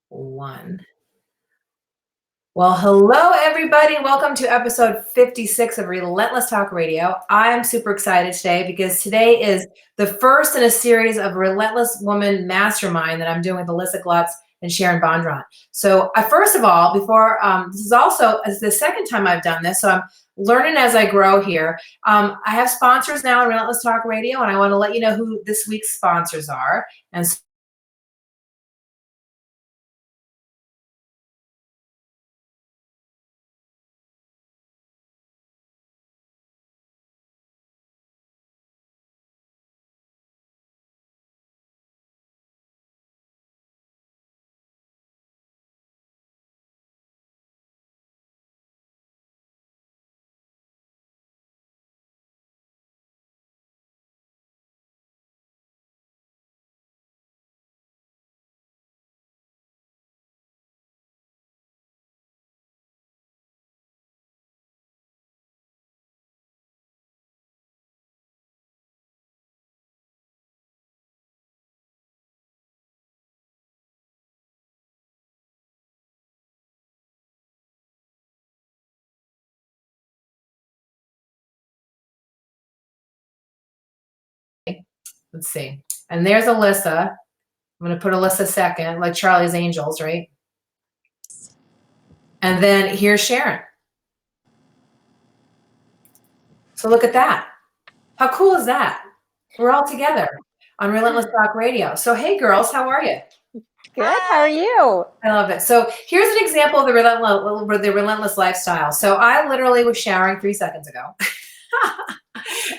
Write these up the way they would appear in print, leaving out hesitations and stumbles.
One. Well, hello, everybody. Welcome to episode 56 of Relentless Talk Radio. I'm super excited today because today is the first in a series of Relentless Woman Mastermind that I'm doing with Alisa Glutz and Sharon Bondurant. So first of all, before this is the second time I've done this, so I'm learning as I grow here. I have sponsors now on Relentless Talk Radio, and I want to let you know who this week's sponsors are. And let's see. And there's Alisa. I'm going to put Alisa second, like Charlie's Angels, right? And then here's Sharon. So look at that. How cool is that? We're all together on Relentless Talk Radio. So hey, girls, how are you? Good. How are you? I love it. So here's an example of the relentless lifestyle. So I literally was showering 3 seconds ago.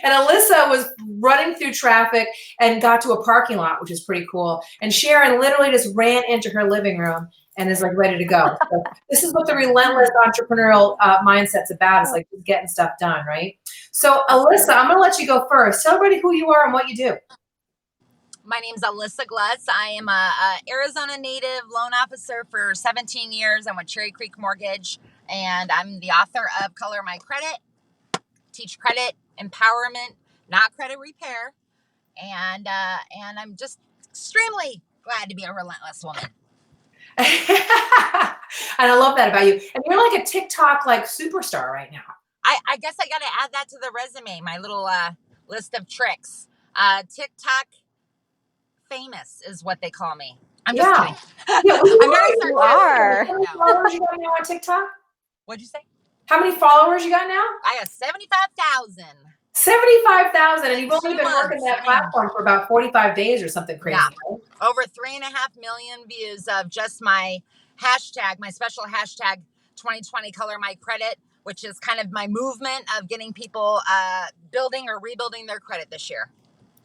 And Alisa was running through traffic and got to a parking lot, which is pretty cool. And Sharon literally just ran into her living room and is like ready to go. So this is what the relentless entrepreneurial mindset's about. It's like getting stuff done, right? So Alisa, I'm going to let you go first. Tell everybody who you are and what you do. My name's Alisa Glutz. I am a Arizona native loan officer for 17 years. I'm with Cherry Creek Mortgage, and I'm the author of Color My Credit, Teach Credit Empowerment, Not Credit Repair, and I'm just extremely glad to be a relentless woman. And I love that about you. And you're like a TikTok superstar right now. I guess I got to add that to the resume, my little list of tricks. TikTok famous is what they call me. I'm just kidding. Yeah, I'm very sarcastic. How many followers you got now on TikTok? What'd you say? How many followers you got now? I got 75,000. 75,000, and you've only been working that platform for about 45 days or something crazy. Yeah. Right? Over 3.5 million views of just my hashtag, my special hashtag 2020 Color My Credit, which is kind of my movement of getting people building or rebuilding their credit this year.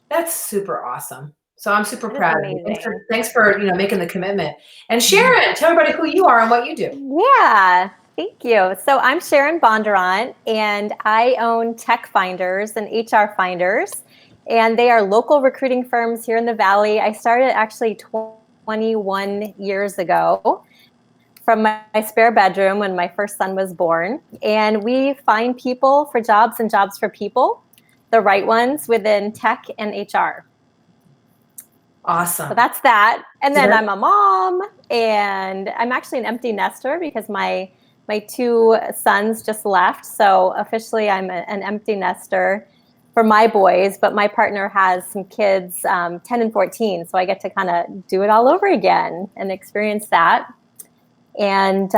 That's super awesome. So I'm super proud of you. Thanks for making the commitment. And Sharon, tell everybody who you are and what you do. Yeah, thank you. So I'm Sharon Bondurant, and I own Tech Finders and HR Finders, and they are local recruiting firms here in the Valley. I started actually 21 years ago from my spare bedroom when my first son was born, and we find people for jobs and jobs for people, the right ones within tech and HR. Awesome. So that's that. And then I'm a mom, and I'm actually an empty nester because my 2 sons just left. So officially I'm an empty nester for my boys, but my partner has some kids, 10 and 14. So I get to kind of do it all over again and experience that. And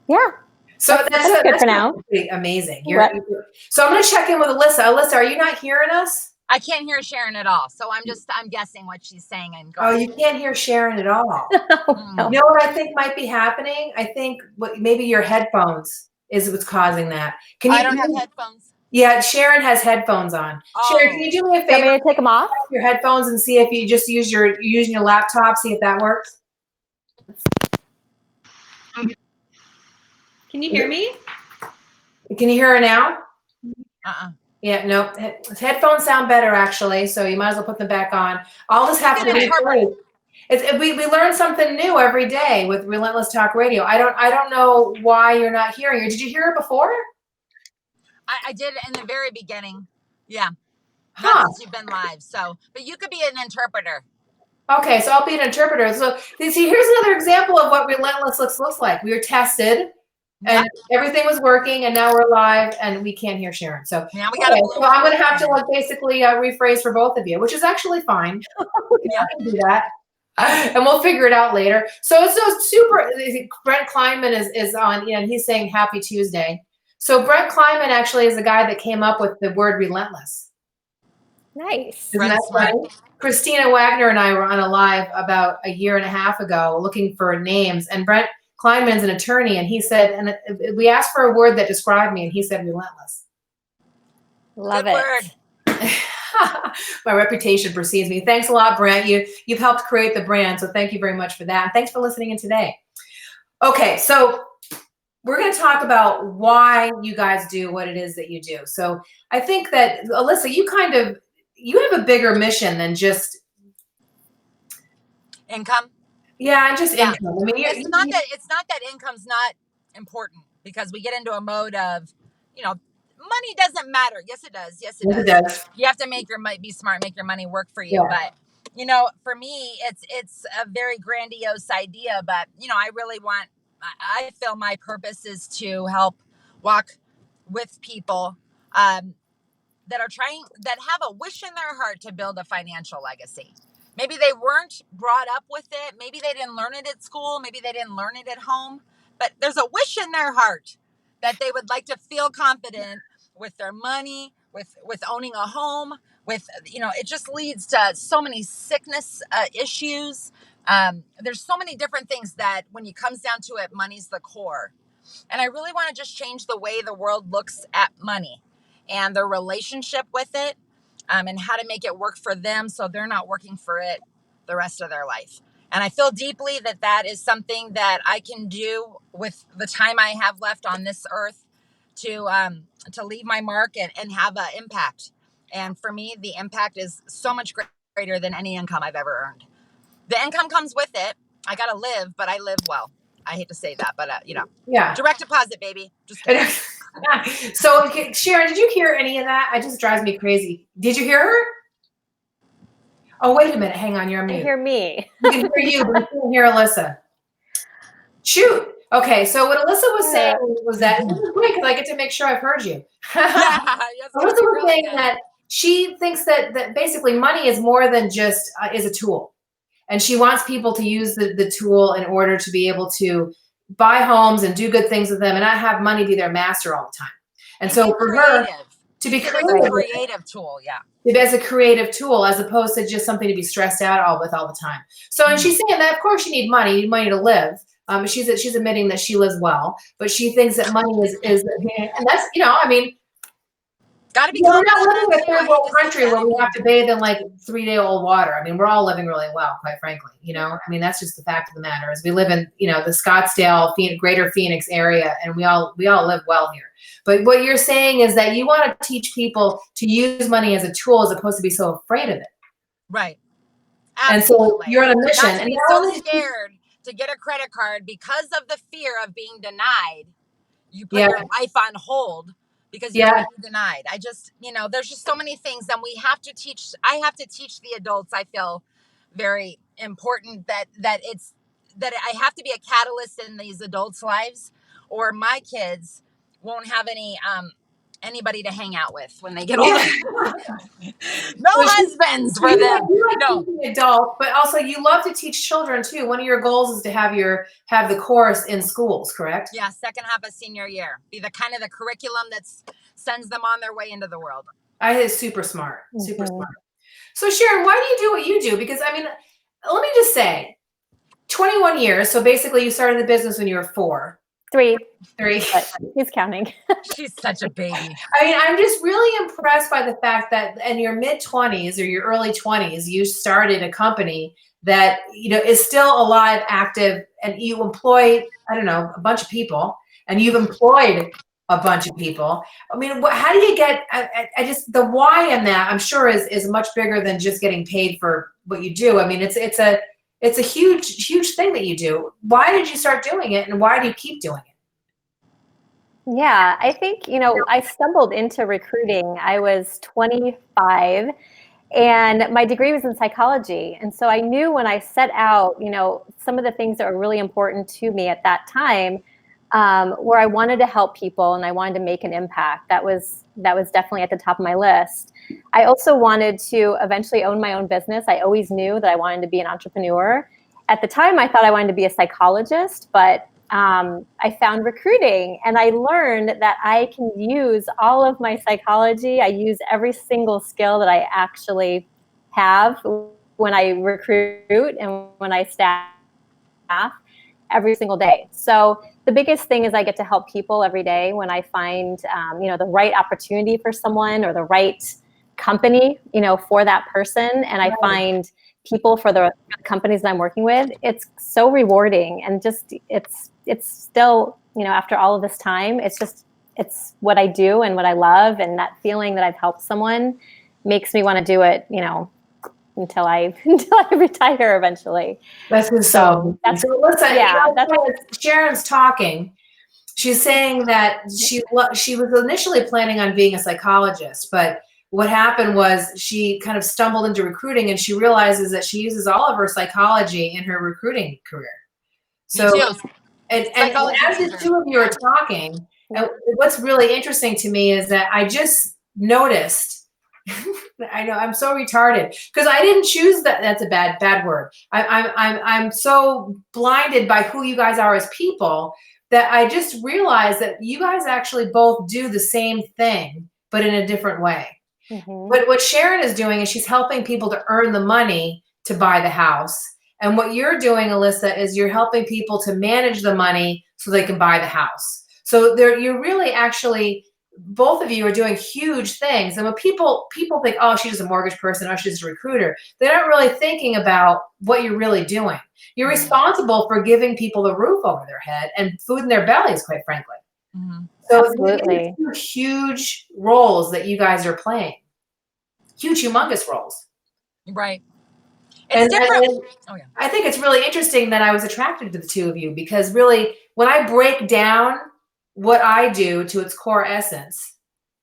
yeah. So that's good for now. Amazing. So I'm going to check in with Alisa. Alisa, are you not hearing us? I can't hear Sharon at all. So I'm guessing what she's saying. And going. Oh, you can't hear Sharon at all. No. You know what I think might be happening? I think maybe your headphones is what's causing that. I don't have headphones. Yeah, Sharon has headphones on. Oh. Sharon, can you do me a favor? Want me to take them off? Your headphones and see if you just using your laptop, see if that works. Can you hear me? Can you hear her now? Uh-uh. Yeah, no. Headphones sound better actually, so you might as well put them back on. All this has to be we learn something new every day with Relentless Talk Radio. I don't know why you're not hearing it. Did you hear it before? I did in the very beginning. Yeah. Not since you've been live. So, but you could be an interpreter. Okay, so I'll be an interpreter. So see, here's another example of what Relentless looks like. We were tested, and everything was working, and now we're live, and we can't hear Sharon. So now we got so I'm going to have to like basically rephrase for both of you, which is actually fine. Yeah, I can do that. And we'll figure it out later. So super. Brent Kleinman is on, and he's saying Happy Tuesday. So Brent Kleinman actually is the guy that came up with the word relentless. Nice. Isn't that funny? Christina Wagner and I were on a live about a year and a half ago looking for names, and Brent Kleinman's an attorney, and he said, and we asked for a word that described me, and he said relentless. Love Good it. Word. My reputation precedes me. Thanks a lot, Brent. You've helped create the brand, so thank you very much for that. And thanks for listening in today. Okay, so we're going to talk about why you guys do what it is that you do. So I think that, Alisa, you have a bigger mission than just Income. Yeah, just income. I mean, it's not that income's not important, because we get into a mode of, money doesn't matter. Yes, it does. Yes, it does. You have to be smart, make your money work for you. Yeah. But for me, it's a very grandiose idea. But I feel my purpose is to help walk with people that have a wish in their heart to build a financial legacy. Maybe they weren't brought up with it. Maybe they didn't learn it at school. Maybe they didn't learn it at home. But there's a wish in their heart that they would like to feel confident with their money, with owning a home, it just leads to so many sickness issues. There's so many different things that when it comes down to it, money's the core. And I really want to just change the way the world looks at money and their relationship with it, and how to make it work for them so they're not working for it the rest of their life. And I feel deeply that is something that I can do with the time I have left on this earth to leave my mark and have an impact. And for me, the impact is so much greater than any income I've ever earned. The income comes with it. I got to live, but I live well. I hate to say that, but Yeah. Direct deposit, baby. Just kidding. So, Sharon, did you hear any of that? It just drives me crazy. Did you hear her? Oh, wait a minute. Hang on. You're on mute. I hear me. We can hear you, but we can't hear Alisa. Shoot. Okay. So what Alisa was saying was that, this is great because I get to make sure I've heard you. Alisa was saying that she thinks that basically money is more than just is a tool. And she wants people to use the tool in order to be able to buy homes and do good things with them and not have money be their master all the time. And so for her to be creative tool, as a creative tool, as opposed to just something to be stressed out all the time. So, and she's saying that of course you need money to live. She's admitting that she lives well, but she thinks that money is, and that's, gotta be. We're not living in a third world country where we have to bathe in like 3-day-old water. I mean, we're all living really well, quite frankly. That's just the fact of the matter is we live in, the Scottsdale, Greater Phoenix area, and we all live well here. But what you're saying is that you want to teach people to use money as a tool as opposed to be so afraid of it. Right. Absolutely. And so you're on a mission. Not to be so scared to get a credit card because of the fear of being denied. You put your life on hold because you're going to be denied. I just, there's just so many things that I have to teach the adults. I feel very important that I have to be a catalyst in these adults' lives, or my kids won't have anybody to hang out with when they get older. No husbands for them. No adults, but also you love to teach children too. One of your goals is to have the course in schools, correct? Yeah, second half of senior year. Be the kind of the curriculum that sends them on their way into the world. I think it's super smart. Super smart. So Sharon, why do you do what you do? Because let me just say, 21 years. So basically you started the business when you were 4. 3. But he's counting. She's such a baby. I'm just really impressed by the fact that in your mid-20s or your early 20s, you started a company that, is still alive, active, and you employ, a bunch of people, and you've employed a bunch of people. How do you get, the why in that, I'm sure is much bigger than just getting paid for what you do. It's a huge, huge thing that you do. Why did you start doing it, and why do you keep doing it? Yeah, I think, I stumbled into recruiting. I was 25 And my degree was in psychology. And so I knew when I set out, some of the things that were really important to me at that time, where I wanted to help people and I wanted to make an impact. That was definitely at the top of my list. I also wanted to eventually own my own business. I always knew that I wanted to be an entrepreneur. At the time, I thought I wanted to be a psychologist, but I found recruiting, and I learned that I can use all of my psychology. I use every single skill that I actually have when I recruit and when I staff every single day. So the biggest thing is I get to help people every day when I find, the right opportunity for someone or the right company, for that person. And I find people for the companies that I'm working with. It's so rewarding, and just it's still, after all of this time, it's what I do and what I love, and that feeling that I've helped someone makes me want to do it, until I retire eventually. That's listen, Sharon's talking. She's saying that she was initially planning on being a psychologist, but what happened was she kind of stumbled into recruiting, and she realizes that she uses all of her psychology in her recruiting career. So, and as the two of you are talking, and what's really interesting to me is that I just noticed, I know I'm so retarded because I didn't choose that. That's a bad word. I'm so blinded by who you guys are as people that I just realized that you guys actually both do the same thing, but in a different way. Mm-hmm. But what Sharon is doing is she's helping people to earn the money to buy the house. And what you're doing, Alisa, is you're helping people to manage the money so they can buy the house. So you're really actually, both of you are doing huge things. And when people think, oh, she's just a mortgage person, oh, she's just a recruiter, they're not really thinking about what you're really doing. You're responsible for giving people a roof over their head and food in their bellies, quite frankly. Mm-hmm. So absolutely, huge roles that you guys are playing. Huge, humongous roles. Right. It's different. I think it's really interesting that I was attracted to the two of you, because really, when I break down what I do to its core essence,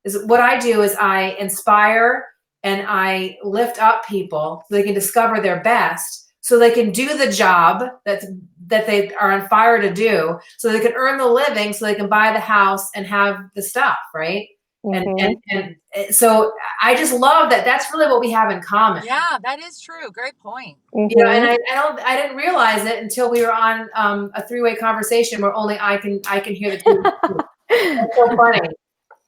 is what I do is I inspire and I lift up people so they can discover their best, so they can do the job that they are on fire to do, so they can earn the living, so they can buy the house and have the stuff, right? Mm-hmm. And so I just love that. That's really what we have in common. Yeah, that is true. Great point. Mm-hmm. And I didn't realize it until we were on a three-way conversation where only I can hear the two. That's so funny.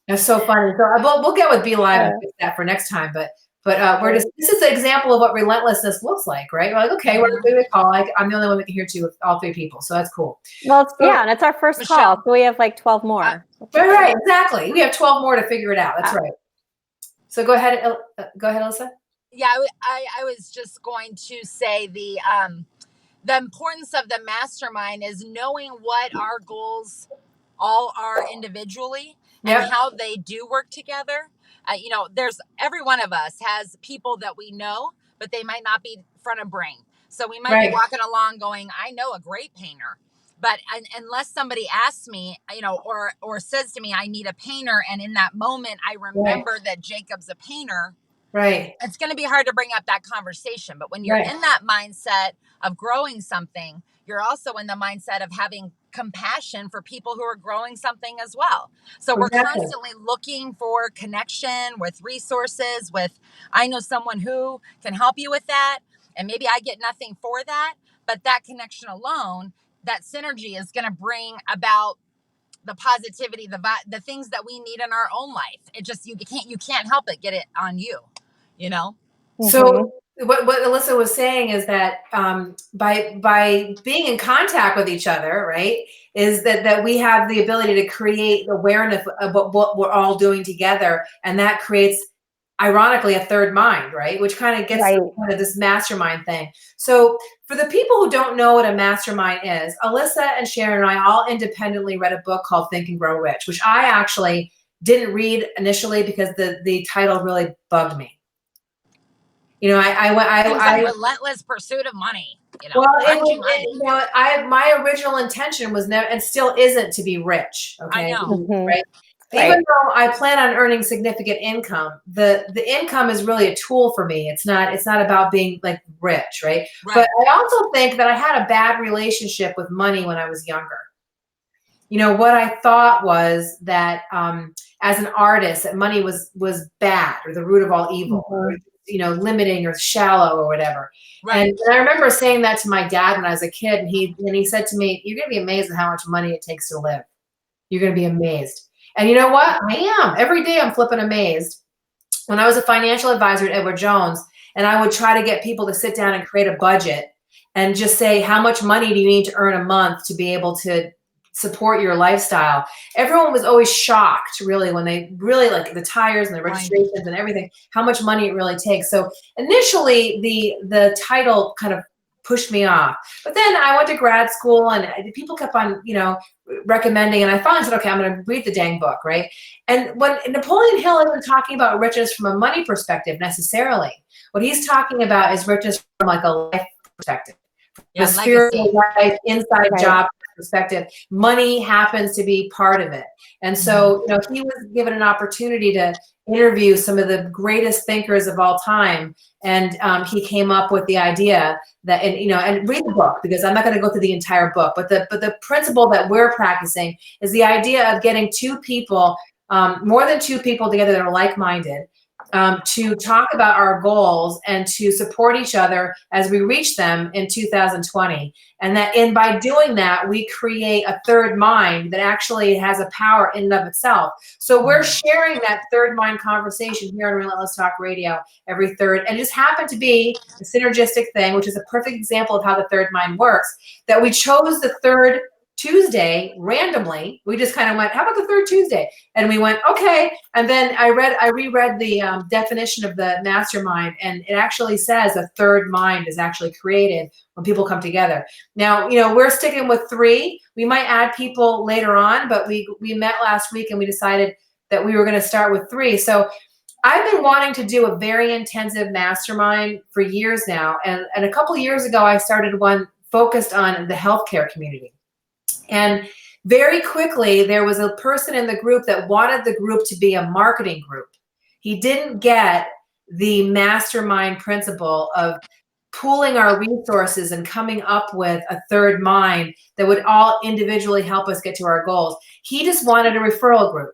That's so funny. So we'll get with Be Live and fix that for next time. But this is an example of what relentlessness looks like, right? We're like, okay, we're going to call. I'm the only one that can hear all three people, so that's cool. Well, and it's our first call, so we have like 12 more. Right, exactly. We have 12 more to figure it out. That's right. So go ahead, Alisa. Yeah, I was just going to say the importance of the mastermind is knowing what our goals all are individually and how they do work together. There's every one of us has people that we know, but they might not be front of brain. So we might be walking along going, I know a great painter, but unless somebody asks me, or says to me, I need a painter, and in that moment I remember that Jacob's a painter, right, it's going to be hard to bring up that conversation. But when you're in that mindset of growing something, you're also in the mindset of having compassion for people who are growing something as well. So we're constantly looking for connection with resources, I know someone who can help you with that, and maybe I get nothing for that, but that connection alone, that synergy is going to bring about the positivity, the things that we need in our own life. It just, you can't help it, get it on you, So what Alisa was saying is that by being in contact with each other, right, is that we have the ability to create awareness of what we're all doing together, and that creates, ironically, a third mind, right, which kind of gets to kind of this mastermind thing. So for the people who don't know what a mastermind is, Alisa and Sharon and I all independently read a book called Think and Grow Rich, which I actually didn't read initially because the title really bugged me. I relentless pursuit of money. My original intention was never, and still isn't, to be rich. Okay, I know. Right? Even though I plan on earning significant income, the income is really a tool for me. It's not about being like rich, right? But I also think that I had a bad relationship with money when I was younger. What I thought was that as an artist, that money was bad or the root of all evil, or, limiting or shallow or whatever. And I remember saying that to my dad when I was a kid, and he said to me, "You're going to be amazed at how much money it takes to live. You're going to be amazed." And you know what? I am. Every day I'm flipping amazed. When I was a financial advisor at Edward Jones, and I would try to get people to sit down and create a budget and just say, how much money do you need to earn a month to be able to support your lifestyle? Everyone was always shocked, really, when they really like the tires and the registrations and everything, how much money it really takes. So initially the title kind of pushed me off. But then I went to grad school and people kept on, recommending, and I finally said, okay, I'm going to read the dang book, right? And when Napoleon Hill isn't talking about riches from a money perspective necessarily, what he's talking about is riches from like a life perspective, the spiritual life, inside job perspective. Money happens to be part of it. And so, he was given an opportunity to interview some of the greatest thinkers of all time. And he came up with the idea that, and read the book, because I'm not going to go through the entire book, but the principle that we're practicing is the idea of getting two people, more than two people together that are like-minded, to talk about our goals and to support each other as we reach them in 2020. And by doing that, we create a third mind that actually has a power in and of itself. So we're sharing that third mind conversation here on Relentless Talk Radio every third. And it just happened to be a synergistic thing, which is a perfect example of how the third mind works, that we chose the third Tuesday randomly. We just kind of went, how about the third Tuesday? And we went, okay. And then I reread the definition of the mastermind, and it actually says a third mind is actually created when people come together. Now, we're sticking with 3. We might add people later on, but we met last week and we decided that we were going to start with 3. So I've been wanting to do a very intensive mastermind for years now. And a couple of years ago, I started one focused on the healthcare community. And very quickly, there was a person in the group that wanted the group to be a marketing group. He didn't get the mastermind principle of pooling our resources and coming up with a third mind that would all individually help us get to our goals. He just wanted a referral group.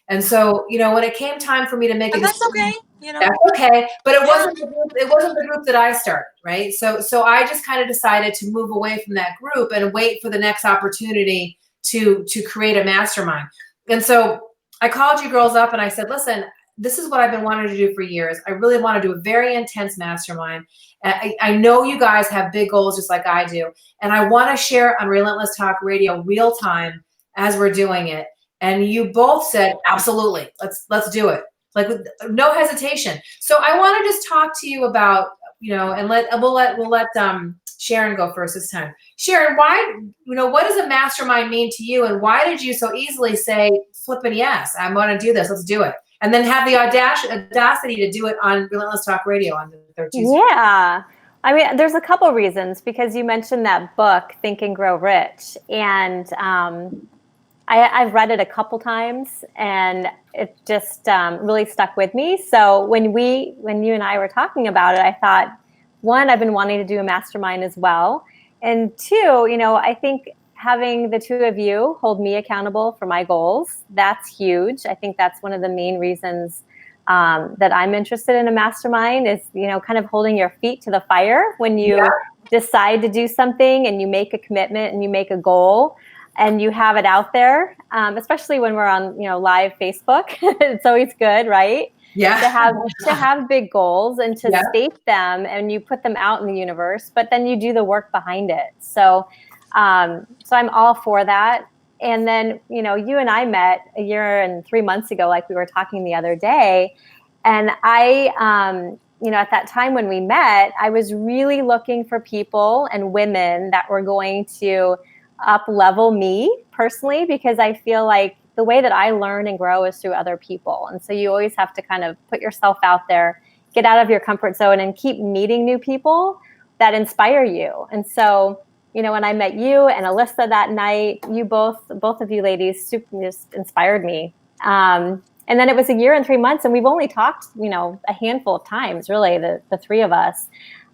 And so, when it came time for me to make it, that's okay. That's okay. But it wasn't the group that I started, right? So I just kind of decided to move away from that group and wait for the next opportunity to create a mastermind. And so I called you girls up and I said, listen, this is what I've been wanting to do for years. I really want to do a very intense mastermind. I know you guys have big goals just like I do. And I want to share on Relentless Talk Radio real time as we're doing it. And you both said, absolutely, let's do it. Like with no hesitation. So I want to just talk to you about, and we'll let Sharon go first this time. Sharon, why, what does a mastermind mean to you? And why did you so easily say, flipping yes, I want to do this, let's do it. And then have the audacity to do it on Relentless Talk Radio on the 3rd Tuesday. Yeah. I mean, there's a couple reasons, because you mentioned that book, Think and Grow Rich. And I've read it a couple times, and it just really stuck with me. So when you and I were talking about it, I thought, 1, I've been wanting to do a mastermind as well. And 2, I think having the 2 of you hold me accountable for my goals, that's huge. I think that's one of the main reasons that I'm interested in a mastermind is, kind of holding your feet to the fire when you decide to do something and you make a commitment and you make a goal. And you have it out there, especially when we're on, live Facebook. It's always good, right? Yeah. To have big goals and to state them, and you put them out in the universe, but then you do the work behind it. So I'm all for that. And then, you and I met a year and 3 months ago, like we were talking the other day. And I, at that time when we met, I was really looking for people and women that were going to up level me personally, because I feel like the way that I learn and grow is through other people. And so you always have to kind of put yourself out there, get out of your comfort zone, and keep meeting new people that inspire you. And so, when I met you and Alisa that night, you both of you ladies just inspired me And then it was a year and 3 months, and we've only talked, a handful of times, really, the three of us.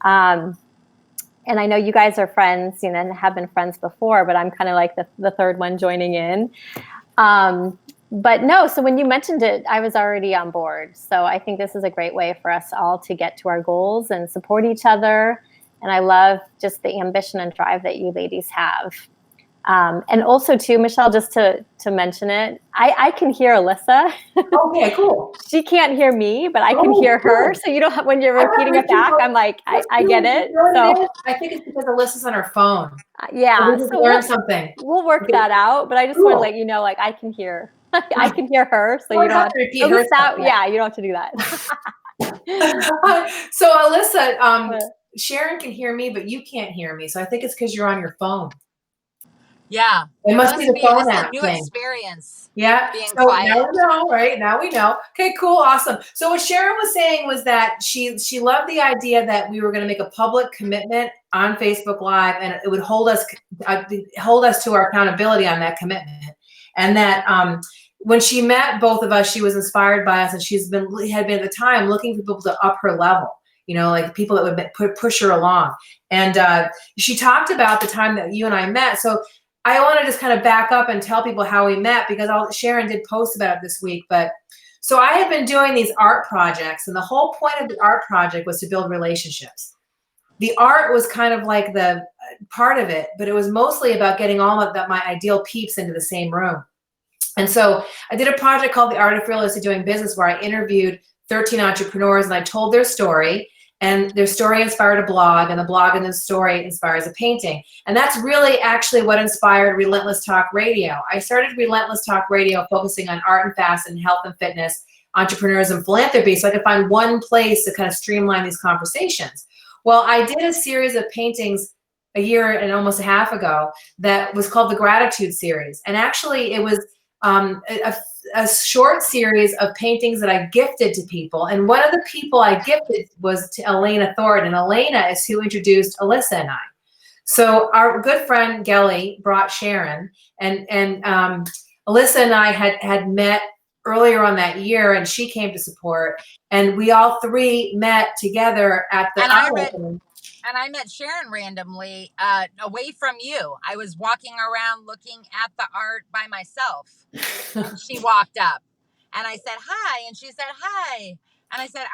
And I know you guys are friends, and have been friends before, but I'm kind of like the third one joining in. But no, so when you mentioned it, I was already on board. So I think this is a great way for us all to get to our goals and support each other. And I love just the ambition and drive that you ladies have. And also too, Michelle, just to mention it, I can hear Alisa. Okay, cool. She can't hear me, but I can hear her. Cool. So you don't have, when you're repeating it back, I'm like, I get it. So I think it's because Alyssa's on her phone. yeah, So learn something. We'll work that out. But I just want to let you know, like, I can hear. I can hear her, so you don't have to repeat her stuff. Yeah, you don't have to do that. So Alisa, Sharon can hear me, but you can't hear me. So I think it's because you're on your phone. Yeah, it must be the phone app new thing. Experience. Yeah. So quiet. Now we know, right? Now we know. Okay, cool, awesome. So what Sharon was saying was that she loved the idea that we were going to make a public commitment on Facebook Live, and it would hold us to our accountability on that commitment, and that when she met both of us, she was inspired by us, and had been at the time looking for people to up her level. Like people that would push her along. And she talked about the time that you and I met. So I want to just kind of back up and tell people how we met, because Sharon did post about it this week. But so I had been doing these art projects, and the whole point of the art project was to build relationships. The art was kind of like the part of it, but it was mostly about getting all of my ideal peeps into the same room. And so I did a project called The Art of Fearlessly Doing Business, where I interviewed 13 entrepreneurs, and I told their story. And their story inspired a blog, and the blog and the story inspires a painting. And that's really actually what inspired Relentless Talk Radio. I started Relentless Talk Radio focusing on art and fashion, health and fitness, entrepreneurs and philanthropy, so I could find one place to kind of streamline these conversations. Well, I did a series of paintings a year and almost a half ago that was called the Gratitude Series. And actually it was a short series of paintings that I gifted to people. And one of the people I gifted was to Elena Thornton. And Elena is who introduced Alisa and I. So our good friend Gelly brought Sharon, and Alisa and I had met earlier on that year, and she came to support. And we all three met together at the And I met Sharon randomly away from you. I was walking around looking at the art by myself. She walked up and I said, hi. And she said, hi. And I said,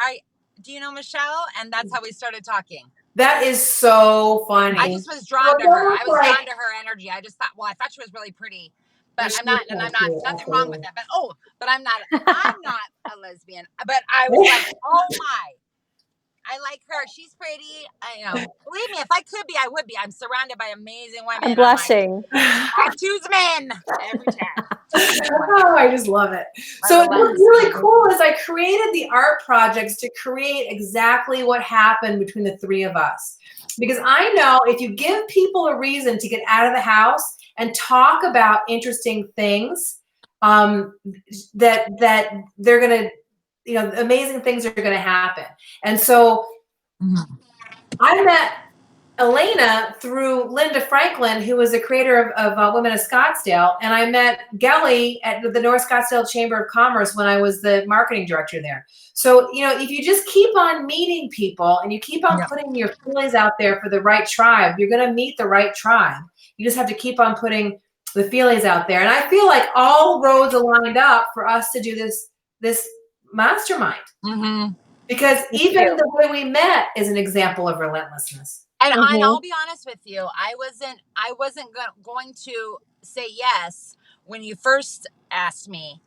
do you know Michelle? And that's how we started talking. That is so funny. I just was drawn to her. I was drawn to her energy. I just thought, I thought she was really pretty. But I'm not, nothing wrong with that. But I'm not a lesbian. But I was like, oh my. I like her. She's pretty. Believe me, if I could be, I would be. I'm surrounded by amazing women. I'm blushing. I choose men every time. Oh, I just love it. So what's really cool is I created the art projects to create exactly what happened between the three of us. Because I know if you give people a reason to get out of the house and talk about interesting things, that they're going to, amazing things are going to happen. And so I met Elena through Linda Franklin, who was the creator of Women of Scottsdale. And I met Gelly at the North Scottsdale Chamber of Commerce when I was the marketing director there. So, if you just keep on meeting people and you keep on putting your feelings out there for the right tribe, you're going to meet the right tribe. You just have to keep on putting the feelings out there. And I feel like all roads are lined up for us to do this mastermind. Mm-hmm. Because even the way we met is an example of relentlessness. And I'll be honest with you, I wasn't going to say yes when you first asked me,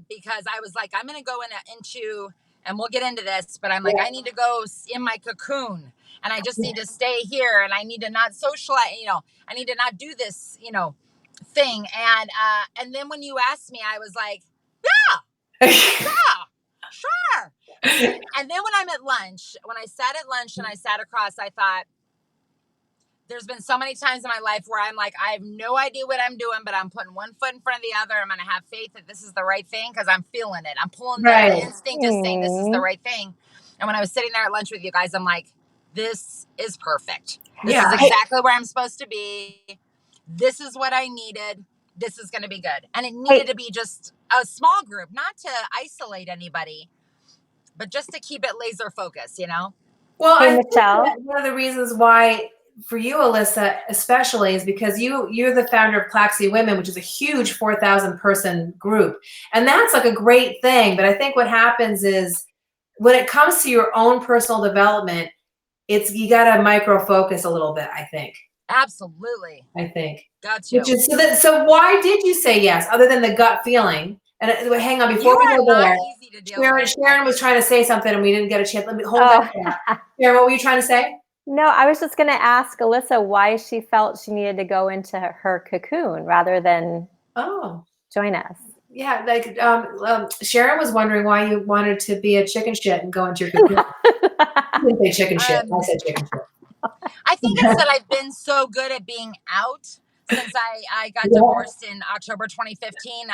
because I was like, I'm going to go into, and we'll get into this, but I'm like, I need to go in my cocoon, and I just need to stay here, and I need to not socialize, I need to not do this, thing. And then when you asked me, I was like, yeah, sure. And then when I'm at lunch, when I sat at lunch and I sat across, I thought, there's been so many times in my life where I'm like, I have no idea what I'm doing, but I'm putting one foot in front of the other. I'm going to have faith that this is the right thing because I'm feeling it. I'm pulling the instinct is saying this is the right thing. And when I was sitting there at lunch with you guys, I'm like, this is perfect. This is exactly where I'm supposed to be. This is what I needed. this is going to be good. And it needed to be just a small group, not to isolate anybody, but just to keep it laser focused, Well, Hey, I think Michelle. that one of the reasons why for you, Alisa, especially, is because you're the founder of Claxi Women, which is a huge 4,000 person group. And that's like a great thing. But I think what happens is when it comes to your own personal development, you got to micro focus a little bit, I think. Absolutely. I think. Got you. Which is so why did you say yes, other than the gut feeling? And hang on, before we go there, easy to deal with. Sharon was trying to say something and we didn't get a chance. Let me hold that. Sharon, what were you trying to say? No, I was just going to ask Alisa why she felt she needed to go into her cocoon rather than join us. Yeah, like Sharon was wondering why you wanted to be a chicken shit and go into your cocoon. I didn't say chicken shit. I said chicken shit. I think it's that I've been so good at being out since I got divorced in October 2015.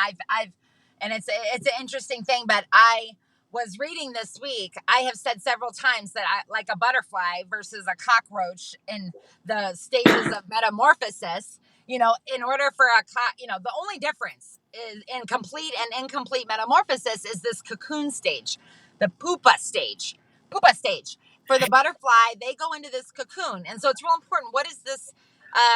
And it's an interesting thing, but I was reading this week. I have said several times that I like a butterfly versus a cockroach in the stages of metamorphosis. In order for the only difference is in complete and incomplete metamorphosis is this cocoon stage, the pupa stage. For the butterfly, they go into this cocoon. And so it's real important. What is this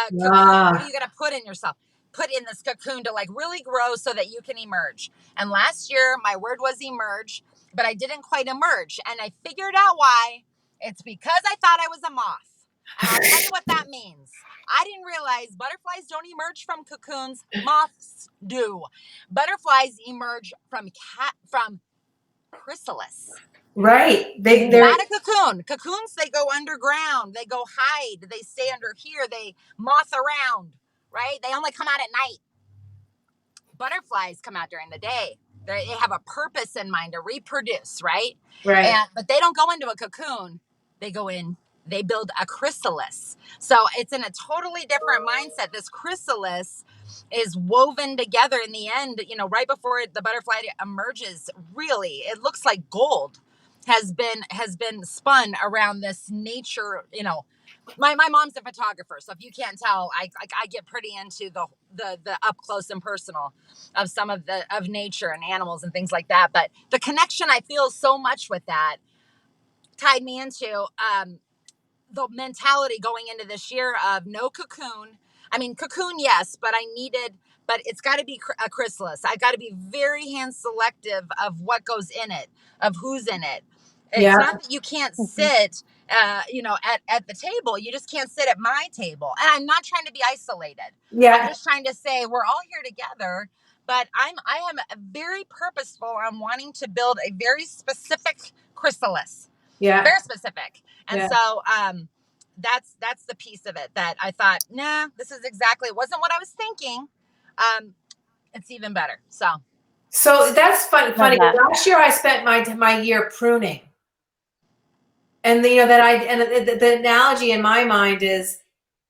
cocoon? What are you going to put in yourself? Put in this cocoon to like really grow so that you can emerge. And last year, my word was emerge, but I didn't quite emerge. And I figured out why. It's because I thought I was a moth. And I'll tell you what that means. I didn't realize butterflies don't emerge from cocoons. Moths do. Butterflies emerge from chrysalis. Right. They're not a cocoon. Cocoons, they go underground. They go hide. They stay under here. They moth around, right? They only come out at night. Butterflies come out during the day. They have a purpose in mind to reproduce, right? Right. But they don't go into a cocoon. They build a chrysalis. So it's in a totally different mindset. This chrysalis is woven together in the end, right before the butterfly emerges. Really, it looks like gold has been spun around this nature. My mom's a photographer, so if you can't tell, I get pretty into the up close and personal of some of nature and animals and things like that. But the connection I feel so much with that tied me into the mentality going into this year of no cocoon. I mean, cocoon, yes, but it's got to be a chrysalis. I got to be very hand selective of what goes in it, of who's in it. It's not that you can't sit, at the table. You just can't sit at my table. And I'm not trying to be isolated. Yeah. I'm just trying to say we're all here together. But I am very purposeful on wanting to build a very specific chrysalis. Yeah. Very specific. And so that's the piece of it that I thought, this is exactly, it wasn't what I was thinking. It's even better. So that's funny. Last year I spent my year pruning. And the analogy in my mind is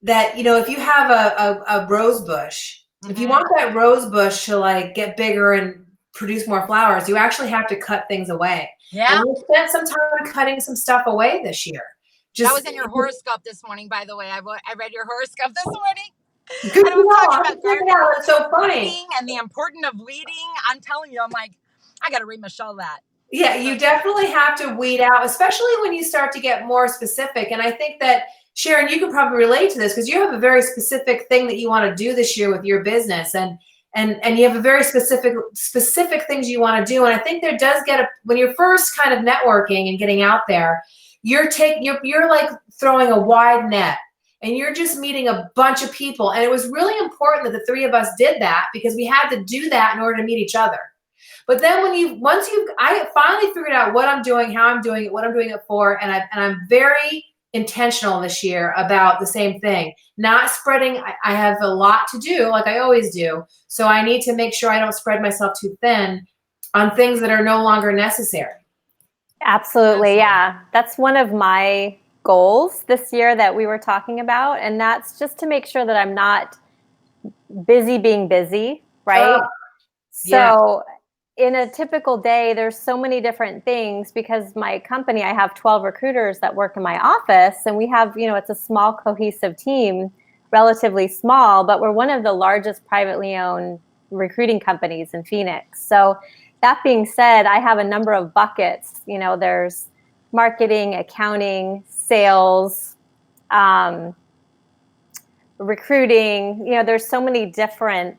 that, if you have a rose bush, if you want that rose bush to like get bigger and produce more flowers, you actually have to cut things away. Yeah. And we spent some time cutting some stuff away this year. That was in your horoscope this morning, by the way. I read your horoscope this morning. Good to know. It's so funny. And the importance of weeding. I'm telling you, I'm like, I got to read Michelle that. Yeah, you definitely have to weed out, especially when you start to get more specific. And I think that, Sharon, you can probably relate to this because you have a very specific thing that you want to do this year with your business. And you have a very specific things you want to do. And I think there does when you're first kind of networking and getting out there, you're like throwing a wide net and you're just meeting a bunch of people. And it was really important that the three of us did that because we had to do that in order to meet each other. But then I finally figured out what I'm doing, how I'm doing it, what I'm doing it for. And I'm very intentional this year about the same thing, not spreading. I have a lot to do like I always do. So I need to make sure I don't spread myself too thin on things that are no longer necessary. Absolutely. Yeah. That's one of my goals this year that we were talking about. And that's just to make sure that I'm not busy being busy. Right. So in a typical day, there's so many different things because my company, I have 12 recruiters that work in my office and we have, it's a small cohesive team relatively small, but we're one of the largest privately owned recruiting companies in Phoenix. So that being said, I have a number of buckets. There's marketing, accounting, sales, recruiting. There's so many different.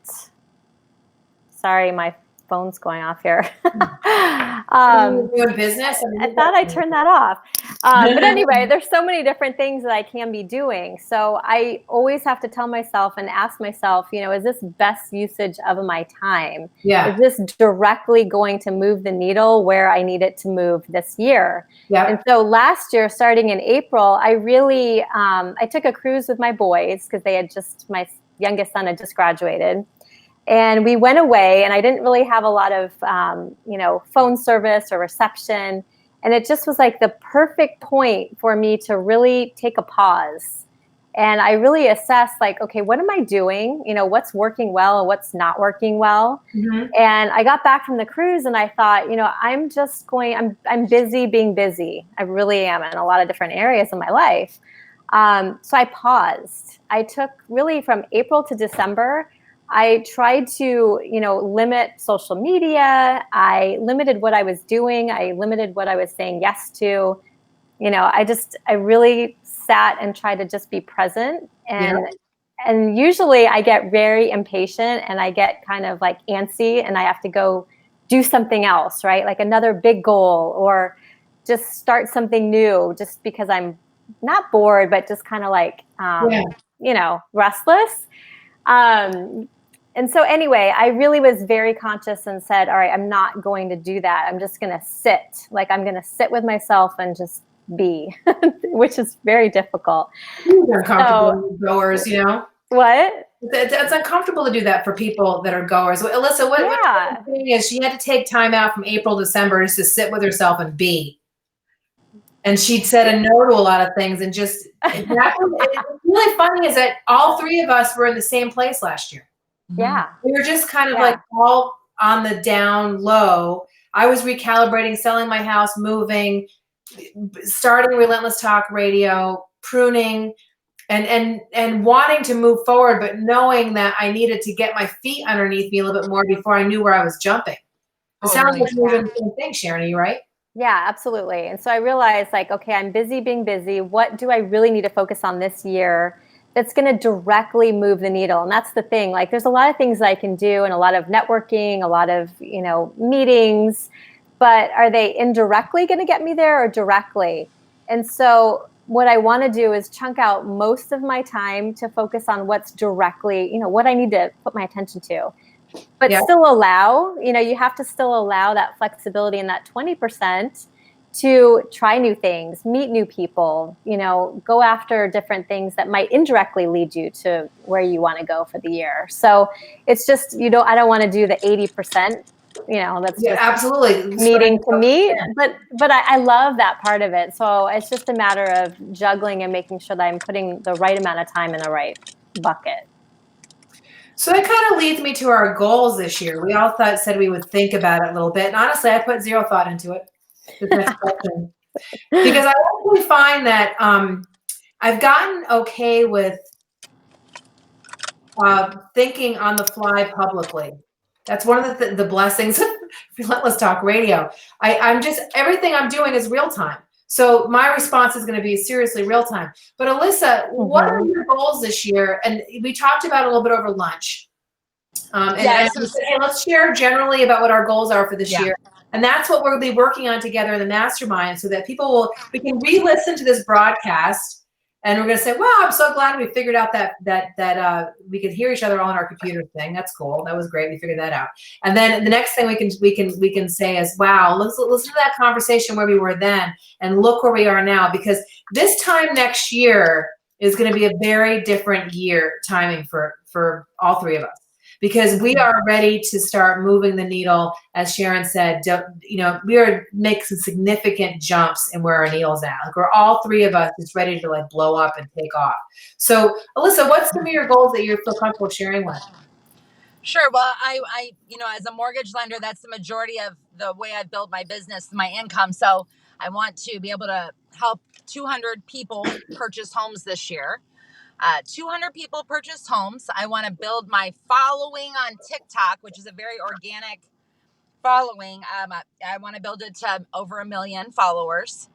Sorry, my phone's going off here. Doing business. I thought I turned that off. But anyway, there's so many different things that I can be doing. So I always have to tell myself and ask myself, is this best usage of my time? Yeah. Is this directly going to move the needle where I need it to move this year? Yeah. And so last year, starting in April, I really, I took a cruise with my boys because my youngest son had just graduated. And we went away, and I didn't really have a lot of, phone service or reception. And it just was like the perfect point for me to really take a pause. And I really assessed, like, okay, what am I doing? What's working well and what's not working well. Mm-hmm. And I got back from the cruise, and I thought, I'm busy being busy. I really am in a lot of different areas in my life. So I paused. I took really from April to December. I tried to, limit social media. I limited what I was doing. I limited what I was saying yes to. I really sat and tried to just be present. And usually I get very impatient, and I get kind of like antsy, and I have to go do something else, right? Like another big goal, or just start something new, just because I'm not bored, but just kind of like, restless. And so anyway, I really was very conscious and said, all right, I'm not going to do that. I'm just going to sit. Like, I'm going to sit with myself and just be, which is very difficult. It's uncomfortable with goers, What? It's uncomfortable to do that for people that are goers. Alisa, what the thing is, she had to take time out from April, December just to sit with herself and be. And she'd said a no to a lot of things, and just it's really funny is that all three of us were in the same place last year. Yeah. We were just kind of like all on the down low. I was recalibrating, selling my house, moving, starting Relentless Talk Radio, pruning, and wanting to move forward, but knowing that I needed to get my feet underneath me a little bit more before I knew where I was jumping. It sounds like you're doing the same thing, Sharon. Are you right? Yeah, absolutely. And so I realized, like, okay, I'm busy being busy. What do I really need to focus on this year that's going to directly move the needle? And that's the thing. Like, there's a lot of things that I can do, and a lot of networking, a lot of, meetings, but are they indirectly going to get me there or directly? And so what I want to do is chunk out most of my time to focus on what's directly, what I need to put my attention to. But still allow, you have to still allow that flexibility in that 20% to try new things, meet new people, go after different things that might indirectly lead you to where you want to go for the year. So it's just, I don't want to do the 80%, that's just absolutely meeting to meet, but I love that part of it. So it's just a matter of juggling and making sure that I'm putting the right amount of time in the right bucket. So that kind of leads me to our goals this year. We all said we would think about it a little bit. And honestly, I put zero thought into it. This next question. Because I actually find that I've gotten okay with thinking on the fly publicly. That's one of the blessings of Relentless Talk Radio. I'm just, everything I'm doing is real time. So my response is going to be seriously real time. But Alisa, what are your goals this year? And we talked about it a little bit over lunch. And let's share generally about what our goals are for this year. And that's what we'll be working on together in the Mastermind, so that we can re-listen to this broadcast, and we're going to say, wow, I'm so glad we figured out that we could hear each other all on our computer thing. That's cool. That was great. We figured that out. And then the next thing we can say is, wow, let's listen to that conversation where we were then and look where we are now, because this time next year is going to be a very different year timing for all three of us. Because we are ready to start moving the needle, as Sharon said. We are making some significant jumps in where our needle's at. Like, we're all three of us just ready to like blow up and take off. So, Alisa, what's some of your goals that you feel comfortable sharing with? Sure. Well, I as a mortgage lender, that's the majority of the way I build my business, my income. So I want to be able to help 200 people purchase homes this year. 200 people purchased homes. I want to build my following on TikTok, which is a very organic following. I want to build it to over 1 million followers.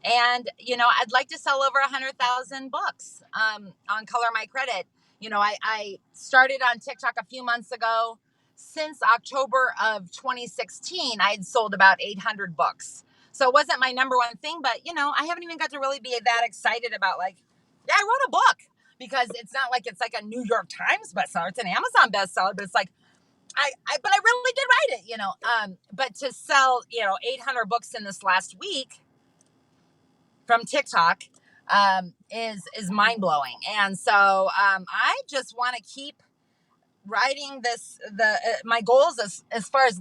And, I'd like to sell over 100,000 books on Color My Credit. I started on TikTok a few months ago. Since October of 2016, I had sold about 800 books. So it wasn't my number one thing, but, I haven't even got to really be that excited about I wrote a book, because it's not like it's like a New York Times bestseller. It's an Amazon bestseller, but it's like, but I really did write it, but to sell, 800 books in this last week from TikTok is mind blowing. And so I just want to keep writing this. My goals as far as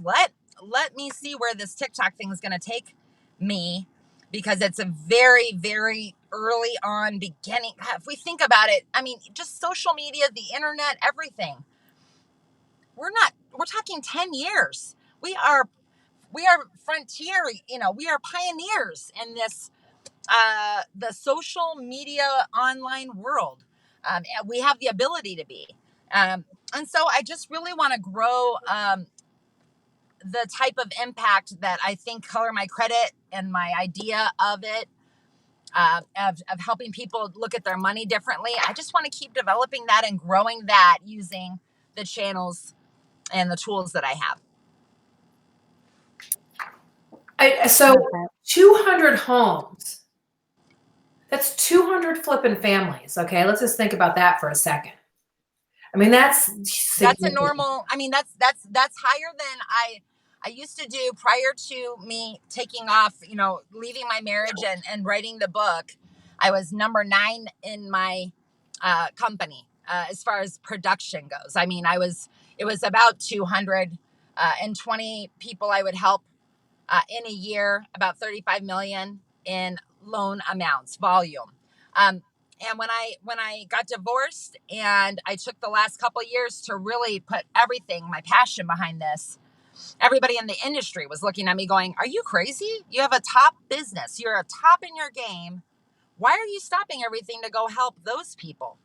let me see where this TikTok thing is going to take me, because it's a very, very early on beginning. If we think about it, I mean, just social media, the internet, everything. We're talking 10 years. We are frontier, we are pioneers in this the social media online world. And we have the ability to be. And so I just really want to grow the type of impact that I think Color My Credit and my idea of it, of helping people look at their money differently. I just want to keep developing that and growing that using the channels and the tools that I have. So 200 homes. That's 200 flipping families. Okay, let's just think about that for a second. I mean, that's a normal. I mean, that's higher than I used to do prior to me taking off. Leaving my marriage and writing the book. I was number 9 in my company as far as production goes. I mean, it was about 220 people I would help in a year, about 35 million in loan amounts, volume. And when I got divorced and I took the last couple of years to really put everything, my passion behind this, everybody in the industry was looking at me going, "Are you crazy? You have a top business. You're a top in your game. Why are you stopping everything to go help those people?"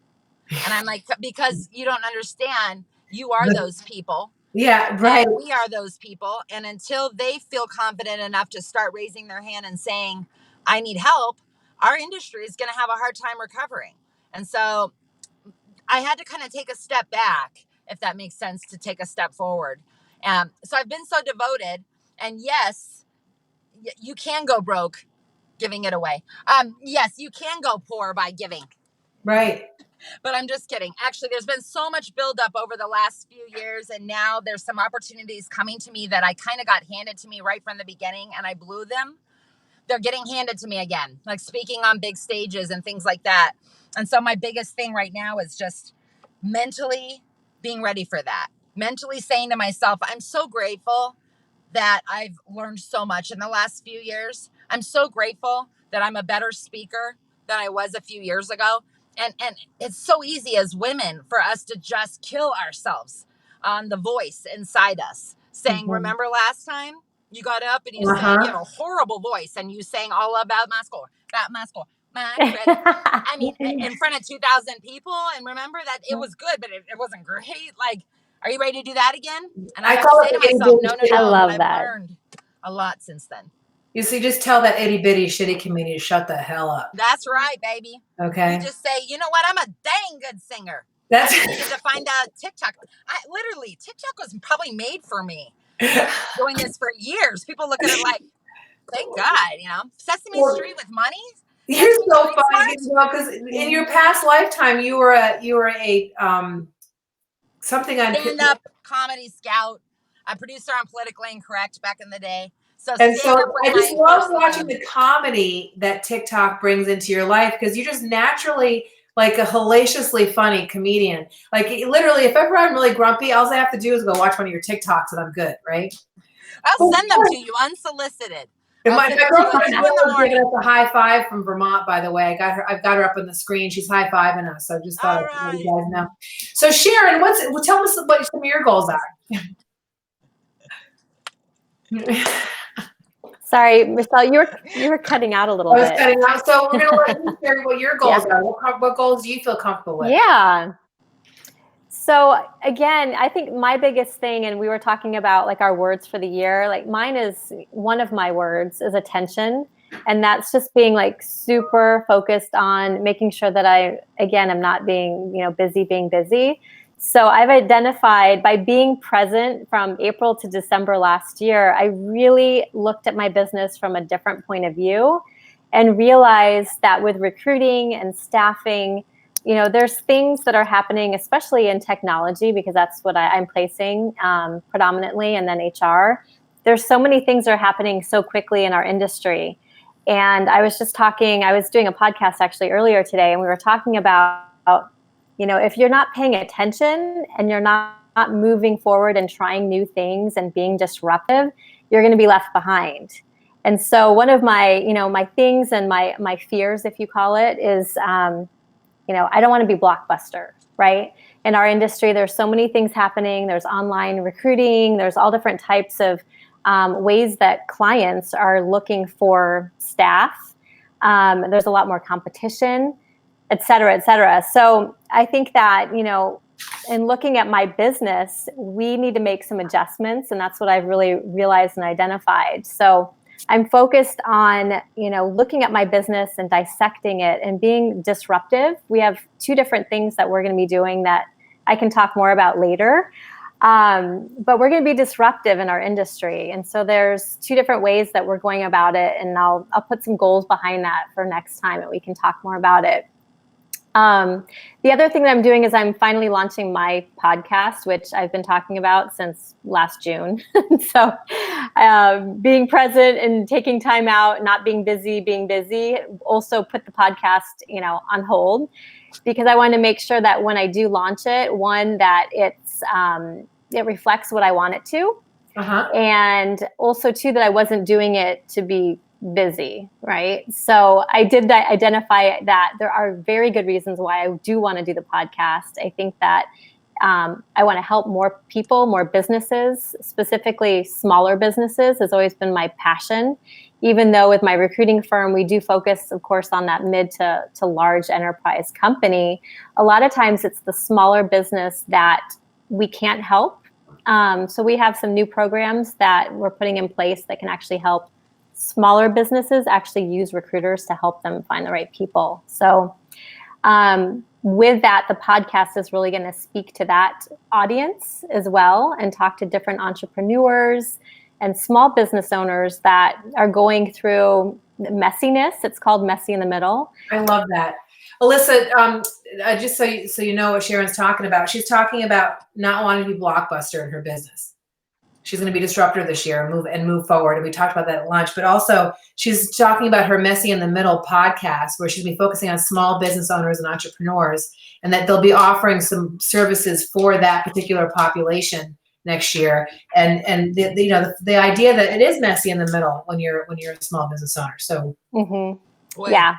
And I'm like, "Because you don't understand. You are those people. Yeah, right. And we are those people. And until they feel confident enough to start raising their hand and saying, I need help, our industry is going to have a hard time recovering." And so I had to kind of take a step back, if that makes sense, to take a step forward. So I've been so devoted. And yes, you can go broke giving it away. Yes, you can go poor by giving. Right. But I'm just kidding. Actually, there's been so much buildup over the last few years, and now there's some opportunities coming to me that I kind of got handed to me right from the beginning, and I blew them. They're getting handed to me again, like speaking on big stages and things like that. And so my biggest thing right now is just mentally being ready for that. Mentally saying to myself, I'm so grateful that I've learned so much in the last few years. I'm so grateful that I'm a better speaker than I was a few years ago. And it's so easy as women for us to just kill ourselves on the voice inside us, saying, remember last time you got up and you sang, horrible voice, and you sang all about my score, my credit. I mean, in front of 2,000 people. And remember that it was good, but it wasn't great. Like, are you ready to do that again? And I call it to myself, no. I love I've that. learned a lot since then. You see, just tell that itty bitty shitty community to shut the hell up. That's right, baby. Okay. You just say, you know what? I'm a dang good singer. That's I needed to find out TikTok. TikTok was probably made for me. Doing this for years. People look at it like, thank God, Sesame Street with money. You're so funny, because in your past lifetime, you were a something on stand-up comedy scout, a producer on Politically Incorrect back in the day. So I just love watching the comedy that TikTok brings into your life, because you're just naturally like a hellaciously funny comedian. Like literally, if ever I'm really grumpy, all I have to do is go watch one of your TikToks and I'm good, right? I'll send them to you unsolicited. My girlfriend is giving us a high five from Vermont, by the way. I've got her up on the screen. She's high fiving us. So just thought I'd let you guys know. So Sharon, tell us what some of your goals are. Sorry, Michelle, you were cutting out a little I was bit. cutting out. So we're going to let you share what your goals Yeah. are. What goals do you feel comfortable with? Yeah. So again, I think my biggest thing, and we were talking about like our words for the year, like mine is one of my words is attention. And that's just being like super focused on making sure that I'm not being, being busy. So I've identified by being present from April to December last year, I really looked at my business from a different point of view and realized that with recruiting and staffing, there's things that are happening, especially in technology, because that's what I'm placing predominantly, and then HR. There's so many things that are happening so quickly in our industry. And I was doing a podcast actually earlier today, and we were talking about, if you're not paying attention and you're not moving forward and trying new things and being disruptive, you're going to be left behind. And so one of my, my things and my fears, if you call it, is, I don't want to be blockbuster, right? In our industry, there's so many things happening. There's online recruiting. There's all different types of ways that clients are looking for staff. There's a lot more competition, et cetera, et cetera. So I think that, in looking at my business, we need to make some adjustments. And that's what I've really realized and identified. So I'm focused on, looking at my business and dissecting it and being disruptive. We have two different things that we're going to be doing that I can talk more about later. But we're going to be disruptive in our industry. And so there's two different ways that we're going about it. And I'll put some goals behind that for next time and we can talk more about it. The other thing that I'm doing is I'm finally launching my podcast, which I've been talking about since last June. So being present and taking time out, not being busy, also put the podcast, on hold, because I want to make sure that when I do launch it, one, that it reflects what I want it to. Uh-huh. And also two, that I wasn't doing it to be busy, right? So I did identify that there are very good reasons why I do want to do the podcast. I think that I want to help more people, more businesses, specifically smaller businesses has always been my passion. Even though with my recruiting firm, we do focus, of course, on that mid to large enterprise company. A lot of times it's the smaller business that we can't help. So we have some new programs that we're putting in place that can actually help smaller businesses actually use recruiters to help them find the right people. So with that, the podcast is really going to speak to that audience as well and talk to different entrepreneurs and small business owners that are going through messiness. It's called Messy in the Middle. I love that. Alisa, just so you know what Sharon's talking about, she's talking about not wanting to be blockbuster in her business. She's going to be disruptor this year and move forward. And we talked about that at lunch, but also she's talking about her Messy in the Middle podcast, where she's going to be focusing on small business owners and entrepreneurs, and that they'll be offering some services for that particular population next year. And the idea that it is messy in the middle when you're a small business owner. So yeah.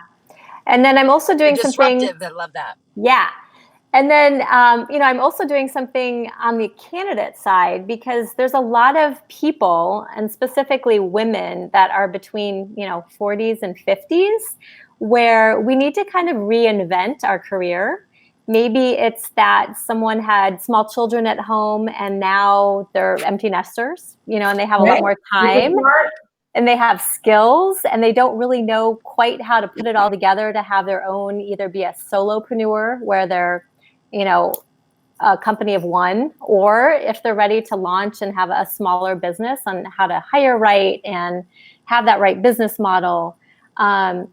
And then I'm also doing something disruptive. I love that. Yeah. And then, I'm also doing something on the candidate side, because there's a lot of people, and specifically women, that are between, 40s and 50s, where we need to kind of reinvent our career. Maybe it's that someone had small children at home and now they're empty nesters, and they have a lot more time. And they have skills and they don't really know quite how to put it all together to have their own, either be a solopreneur where they're, a company of one, or if they're ready to launch and have a smaller business, on how to hire right and have that right business model,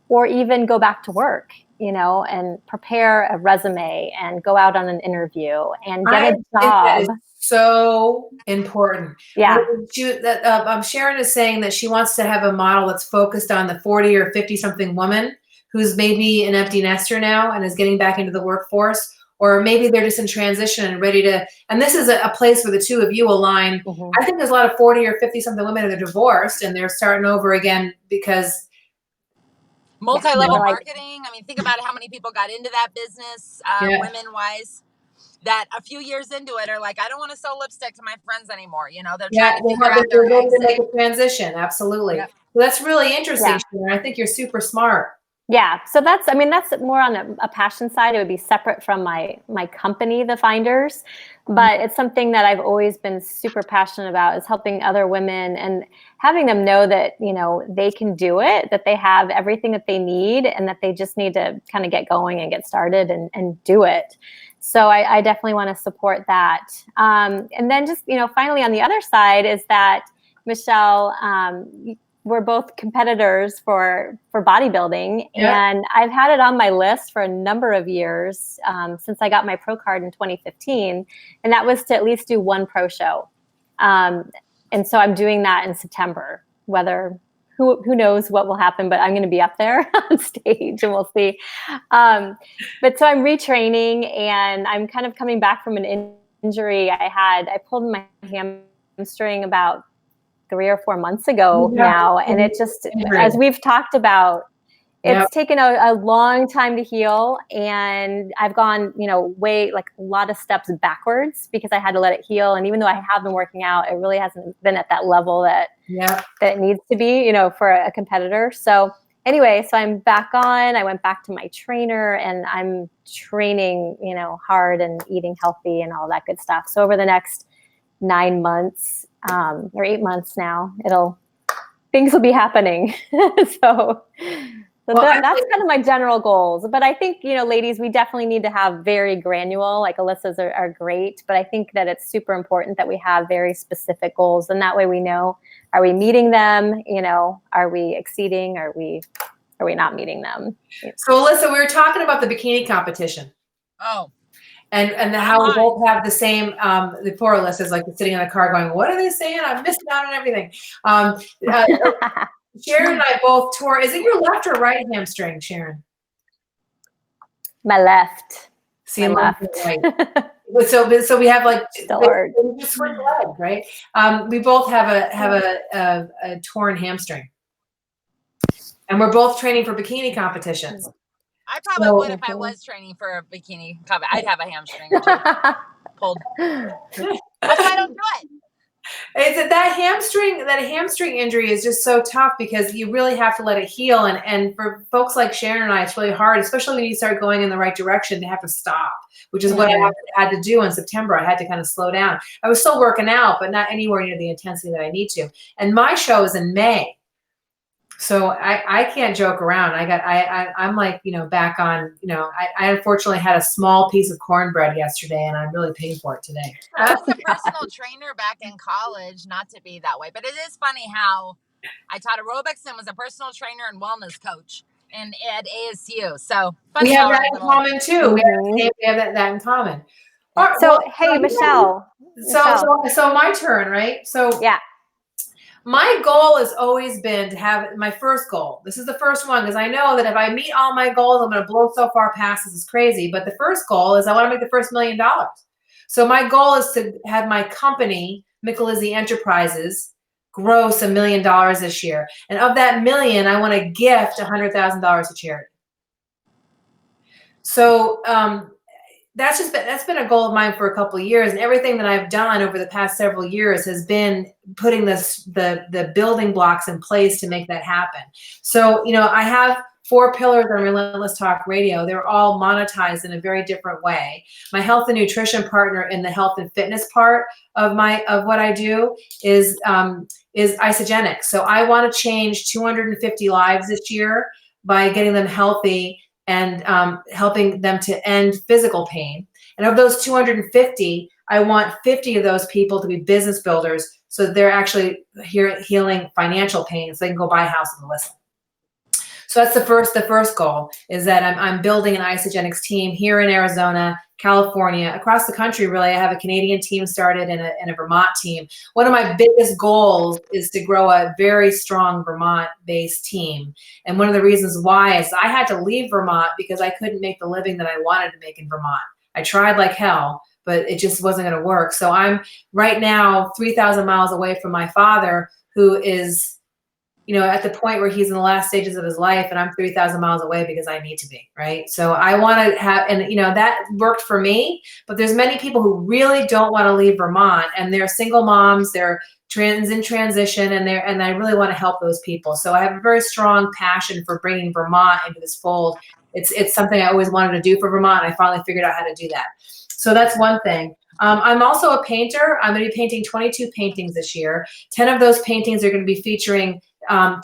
or even go back to work, and prepare a resume and go out on an interview and get a job. So important. Yeah. Sharon is saying that she wants to have a model that's focused on the 40 or 50 something woman who's maybe an empty nester now and is getting back into the workforce, or maybe they're just in transition and ready to, and this is a place where the two of you align. Mm-hmm. I think there's a lot of 40 or 50 something women that are divorced and they're starting over again because multi-level marketing. I mean, think about how many people got into that business, women wise. that a few years into it are like, I don't want to sew lipstick to my friends anymore. You know, they're Yeah, trying to figure out they're their ready to exit. make a transition. Absolutely. Yep. Well, that's really interesting, Yeah. Sharon. I think you're super smart. Yeah, so that's more on a passion side. It would be separate from my company, the Finders, but it's something that I've always been super passionate about, is helping other women and having them know that, you know, they can do it, that they have everything that they need, and that they just need to kind of get going and get started and do it. So I definitely want to support that. And then just, you know, finally on the other side is that, Michelle, we're both competitors for bodybuilding, and I've had it on my list for a number of years, since I got my pro card in 2015, and that was to at least do one pro show. And so I'm doing that in September. Who knows what will happen, but I'm going to be up there on stage, and we'll see. But so I'm retraining, and I'm kind of coming back from an injury I had. I pulled my hamstring about 3 or 4 months ago now. And it just, as we've talked about, it's taken a long time to heal. And I've gone, you know, a lot of steps backwards because I had to let it heal. And even though I have been working out, it really hasn't been at that level that it needs to be, you know, for a competitor. So anyway, so I'm back on. I went back to my trainer, and I'm training, you know, hard and eating healthy and all that good stuff. So over the next 9 months, or 8 months now, things will be happening. so that's kind of my general goals. But I think, you know, ladies, we definitely need to have very granular, like Alisa's are great, but I think that it's super important that we have very specific goals. And that way we know, are we meeting them? You know, are we exceeding? Are we not meeting them? So Alisa, we were talking about the bikini competition. Oh. And how we both have the same, the poor Alyssa's like sitting in the car going, what are they saying? I'm missing out on everything. Sharon and I both tore, is it your left or right hamstring, Sharon? My left. See, my left. Right. So we have like, just switch legs, right? We both have a torn hamstring. And we're both training for bikini competitions. I probably would if I was training for a bikini. I'd have a hamstring or two pulled. That's why I don't do it. It's that hamstring injury is just so tough because you really have to let it heal. And for folks like Sharon and I, it's really hard, especially when you start going in the right direction, to have to stop, which is what I had to do in September. I had to kind of slow down. I was still working out, but not anywhere near the intensity that I need to. And my show is in May. So I can't joke around. I'm like, you know, back on, you know, I unfortunately had a small piece of cornbread yesterday, and I'm really paying for it today. I was a personal trainer back in college, not to be that way, but it is funny how I taught aerobics and was a personal trainer and wellness coach at ASU. So funny, we have that in common too. We have that in common. Right, so hey, Michelle. So my turn, right? So yeah. My goal has always been to have my first goal. This is the first one because I know that if I meet all my goals, I'm going to blow so far past this is crazy. But the first goal is I want to make the first $1 million. So my goal is to have my company, Micalizzi Enterprises, gross $1 million this year. And of that $1 million, I want to gift $100,000 to charity. So that's been a goal of mine for a couple of years, and everything that I've done over the past several years has been putting the building blocks in place to make that happen. So, you know, I have 4 pillars on Relentless Talk Radio. They're all monetized in a very different way. My health and nutrition partner in the health and fitness part of what I do is isogenic. So I want to change 250 lives this year by getting them healthy and helping them to end physical pain. And of those 250, I want 50 of those people to be business builders, so they're actually healing financial pain, so they can go buy a house with Alisa. So that's the first goal, is that I'm building an isogenics team here in Arizona, California, across the country. Really, I have a Canadian team started and a Vermont team. One of my biggest goals is to grow a very strong Vermont-based team. And one of the reasons why is I had to leave Vermont because I couldn't make the living that I wanted to make in Vermont. I tried like hell, but it just wasn't going to work. So I'm right now 3,000 miles away from my father, who is, at the point where he's in the last stages of his life and I'm 3,000 miles away because I need to be, right? So I want to have, and that worked for me, but there's many people who really don't want to leave Vermont, and they're single moms, they're in transition, and I really want to help those people. So I have a very strong passion for bringing Vermont into this fold. It's something I always wanted to do for Vermont. And I finally figured out how to do that. So that's one thing. I'm also a painter. I'm going to be painting 22 paintings this year. 10 of those paintings are going to be featuring 10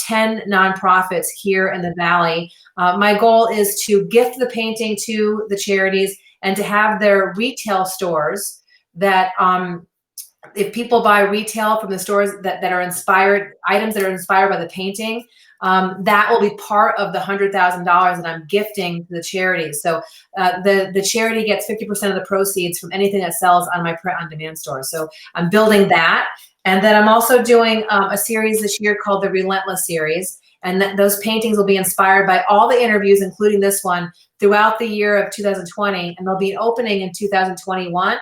nonprofits here in the Valley. My goal is to gift the painting to the charities and to have their retail stores that if people buy retail from the stores that are inspired, items that are inspired by the painting, that will be part of the $100,000 that I'm gifting to the charities. So the charity gets 50% of the proceeds from anything that sells on my print-on-demand store. So I'm building that. And then I'm also doing a series this year called the Relentless series. And those paintings will be inspired by all the interviews, including this one, throughout the year of 2020. And they'll be opening in 2021.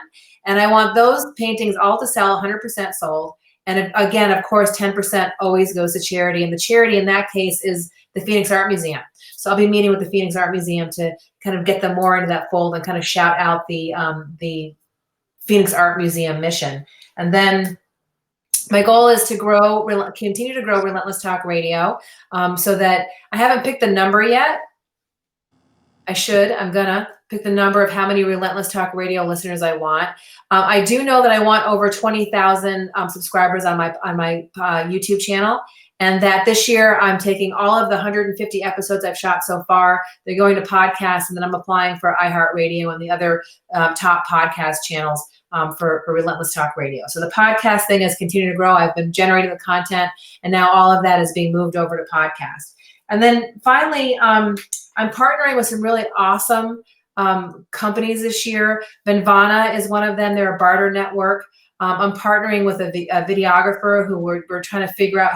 And I want those paintings all to sell 100% sold. And again, of course, 10% always goes to charity. And the charity in that case is the Phoenix Art Museum. So I'll be meeting with the Phoenix Art Museum to kind of get them more into that fold and kind of shout out the Phoenix Art Museum mission. And then my goal is to continue to grow Relentless Talk Radio, so that I haven't picked the number yet. I should. I'm gonna pick the number of how many Relentless Talk Radio listeners I want. I do know that I want over 20,000 subscribers on my YouTube channel, and that this year I'm taking all of the 150 episodes I've shot so far. They're going to podcasts, and then I'm applying for iHeartRadio and the other top podcast channels for Relentless Talk Radio. So the podcast thing has continued to grow. I've been generating the content, and now all of that is being moved over to podcast. And then finally, I'm partnering with some really awesome companies this year. Venvana is one of them. They're a barter network. I'm partnering with a videographer who we're trying to figure out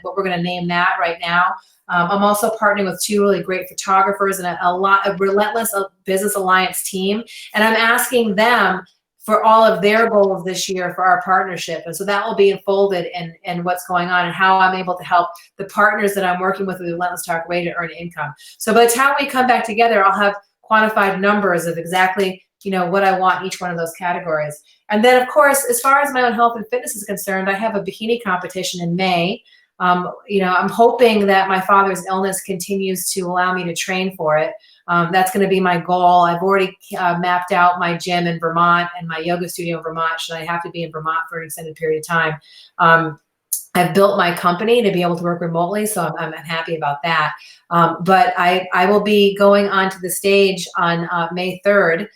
what we're gonna name that right now. I'm also partnering with two really great photographers and a Relentless Business Alliance team, and I'm asking them for all of their goals this year for our partnership. And so that will be unfolded in what's going on and how I'm able to help the partners that I'm working with Relentless Talk Radio to earn income. So by the time we come back together, I'll have quantified numbers of exactly, what I want in each one of those categories. And then of course, as far as my own health and fitness is concerned, I have a bikini competition in May. I'm hoping that my father's illness continues to allow me to train for it. That's going to be my goal. I've already mapped out my gym in Vermont and my yoga studio in Vermont, should I have to be in Vermont for an extended period of time. I've built my company to be able to work remotely, so I'm happy about that. But I will be going onto the stage on May 3rd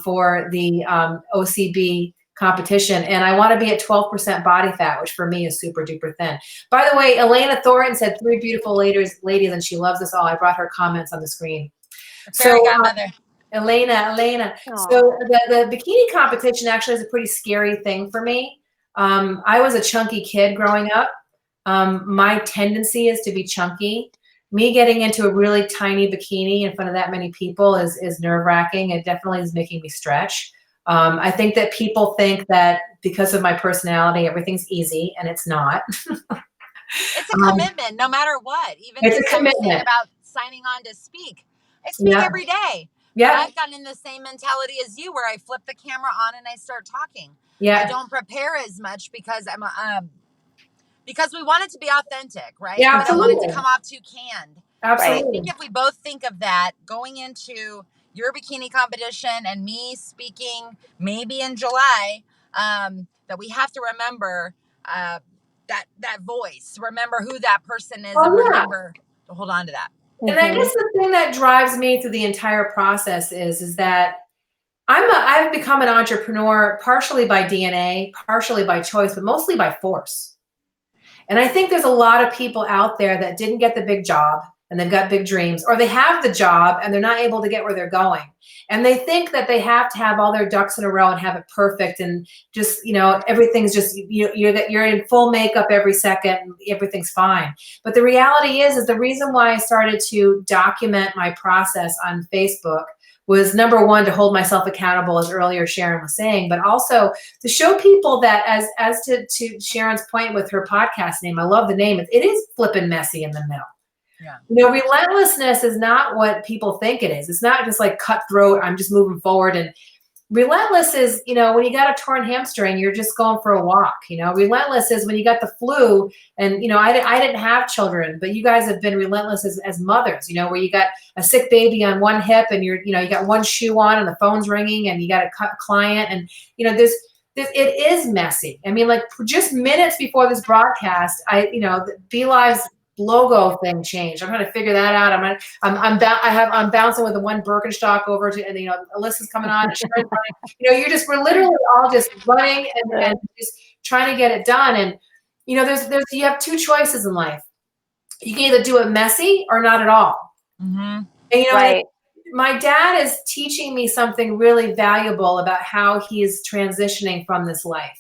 for the OCB competition, and I want to be at 12% body fat, which for me is super duper thin. By the way, Elena Thornton said 3 beautiful ladies, and she loves us all. I brought her comments on the screen. Fairy godmother. Elena. Aww. So the bikini competition actually is a pretty scary thing for me. I was a chunky kid growing up. My tendency is to be chunky. Me getting into a really tiny bikini in front of that many people is nerve-wracking. It definitely is making me stretch. I think that people think that because of my personality, everything's easy, and it's not. It's a commitment, no matter what. Even it's if a commitment about signing on to speak. I speak every day. Yeah. But I've gotten in the same mentality as you, where I flip the camera on and I start talking. Yeah. I don't prepare as much because because we want it to be authentic, right? Yeah, we don't want it to come off too canned. Absolutely. I think if we both think of that going into your bikini competition and me speaking maybe in July, that we have to remember that voice, remember who that person is, and remember to hold on to that. And I guess the thing that drives me through the entire process is that I've become an entrepreneur partially by DNA, partially by choice, but mostly by force. And I think there's a lot of people out there that didn't get the big job and they've got big dreams, or they have the job and they're not able to get where they're going. And they think that they have to have all their ducks in a row and have it perfect and just, everything's just, you're in full makeup every second and everything's fine. But the reality is the reason why I started to document my process on Facebook was number one, to hold myself accountable, as earlier Sharon was saying, but also to show people that, as to Sharon's point with her podcast name, I love the name. It is flippin' messy in the middle. Yeah. Relentlessness is not what people think it is. It's not just like cutthroat, I'm just moving forward. And relentless is, when you got a torn hamstring, you're just going for a walk. Relentless is when you got the flu, and I didn't have children, but you guys have been relentless as mothers, where you got a sick baby on one hip, and you got one shoe on, and the phone's ringing, and you got a client, and it is messy. I mean, like, just minutes before this broadcast, the Be Live's logo thing changed. I'm trying to figure that out. I'm bouncing with the one Birkenstock over to, and Alisa's coming on, and Sharon's running. We're literally all just running and just trying to get it done. And you have two choices in life. You can either do it messy or not at all. Mm-hmm. And right. My dad is teaching me something really valuable about how he is transitioning from this life.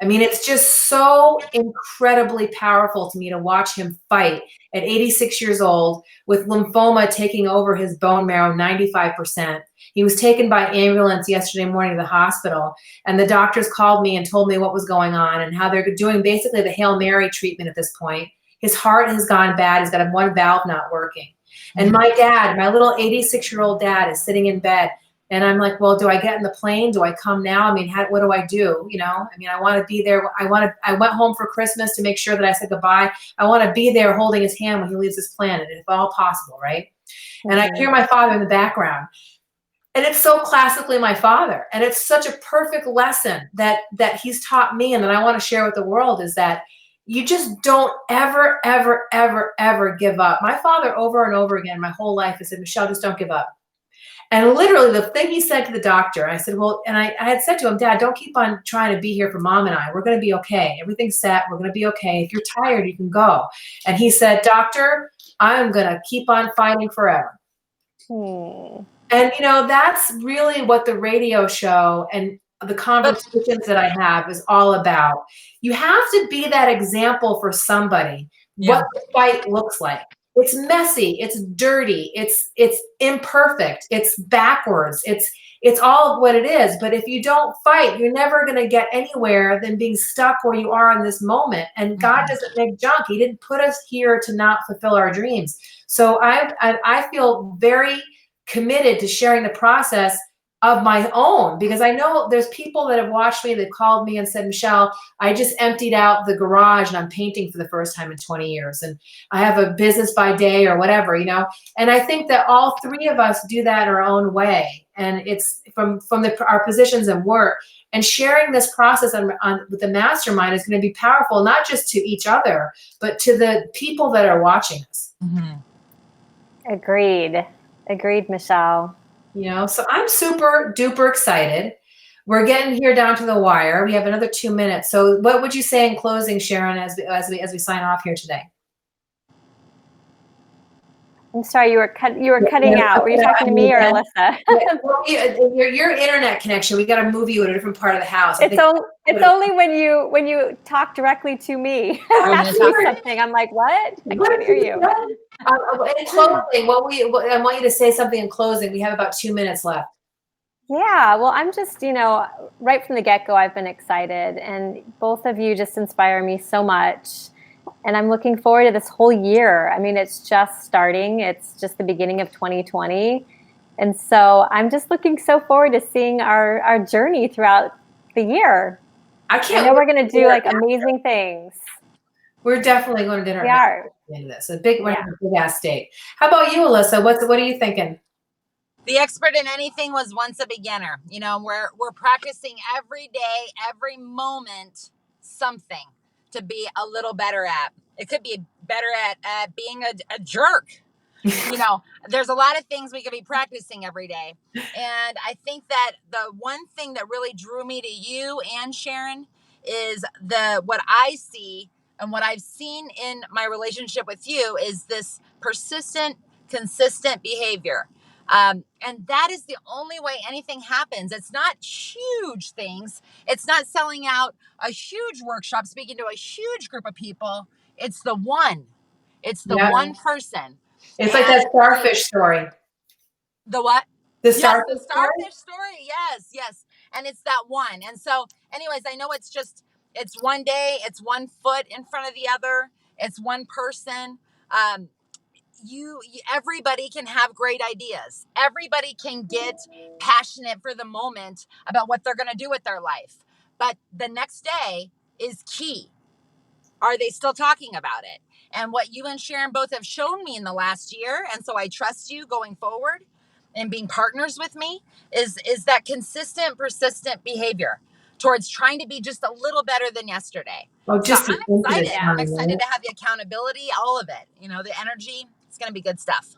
I mean, it's just so incredibly powerful to me to watch him fight at 86 years old with lymphoma taking over his bone marrow 95%. He was taken by ambulance yesterday morning to the hospital, and the doctors called me and told me what was going on and how they're doing basically the Hail Mary treatment at this point. His heart has gone bad. He's got one valve not working. And my dad, my little 86-year-old dad, is sitting in bed. And I'm like, well, do I get in the plane? Do I come now? I mean, what do I do? I want to be there. I went home for Christmas to make sure that I said goodbye. I want to be there holding his hand when he leaves this planet, if all possible, right? Mm-hmm. And I hear my father in the background. And it's so classically my father. And it's such a perfect lesson that he's taught me, and that I want to share with the world, is that you just don't ever, ever, ever, ever give up. My father, over and over again, my whole life, has said, Michelle, just don't give up. And literally the thing he said to the doctor, I said, well, and I had said to him, Dad, don't keep on trying to be here for Mom and I. We're going to be okay. Everything's set. We're going to be okay. If you're tired, you can go. And he said, Doctor, I'm going to keep on fighting forever. And, that's really what the radio show and the conversations that I have is all about. You have to be that example for somebody, what the fight looks like. It's messy, it's dirty, it's imperfect, it's backwards, it's all of what it is. But if you don't fight, you're never going to get anywhere than being stuck where you are in this moment. And God doesn't make junk. He didn't put us here to not fulfill our dreams. So I feel very committed to sharing the process of my own, because I know there's people that have watched me, that called me and said, Michelle, I just emptied out the garage and I'm painting for the first time in 20 years. And I have a business by day or whatever, And I think that all three of us do that in our own way. And it's from our positions in work, and sharing this process with the Mastermind is going to be powerful, not just to each other, but to the people that are watching us. Mm-hmm. Agreed, Michelle. So I'm super duper excited. We're getting here down to the wire. We have another 2 minutes. So what would you say in closing, Sharon, as we sign off here today? I'm sorry, you were cutting out. Were you talking to me or Alisa? Well, your internet connection, we got to move you to a different part of the house. It's only when you talk directly to me. Ask me something. I'm like, what? I can't hear you. In closing, I want you to say something in closing. We have about 2 minutes left. Yeah, well, I'm just, right from the get-go, I've been excited, and both of you just inspire me so much. And I'm looking forward to this whole year. I mean, it's just starting. It's just the beginning of 2020. And so I'm just looking so forward to seeing our journey throughout the year. I know we're going to do amazing things. We're definitely going to dinner. We are. Into this. A big ass state. How about you, Alisa? What are you thinking? The expert in anything was once a beginner. We're practicing every day, every moment, something to be a little better at. It could be better at being a jerk. There's a lot of things we could be practicing every day. And I think that the one thing that really drew me to you and Sharon is what I see and what I've seen in my relationship with you is this persistent, consistent behavior. And that is the only way anything happens. It's not huge things. It's not selling out a huge workshop, speaking to a huge group of people. It's the one. It's the one person. It's like that starfish story. The what? The Yes, starfish the starfish story. Yes, yes. And it's that one. And so, anyways, I know it's one day, it's one foot in front of the other, it's one person. Um, everybody can have great ideas. Everybody can get passionate for the moment about what they're going to do with their life. But the next day is key. Are they still talking about it? And what you and Sharon both have shown me in the last year, and so I trust you going forward and being partners with me, is that consistent, persistent behavior towards trying to be just a little better than yesterday. Oh, So just I'm an infinite excited. time, I'm excited right? to have the accountability, all of it. You know, the energy. It's going to be good stuff.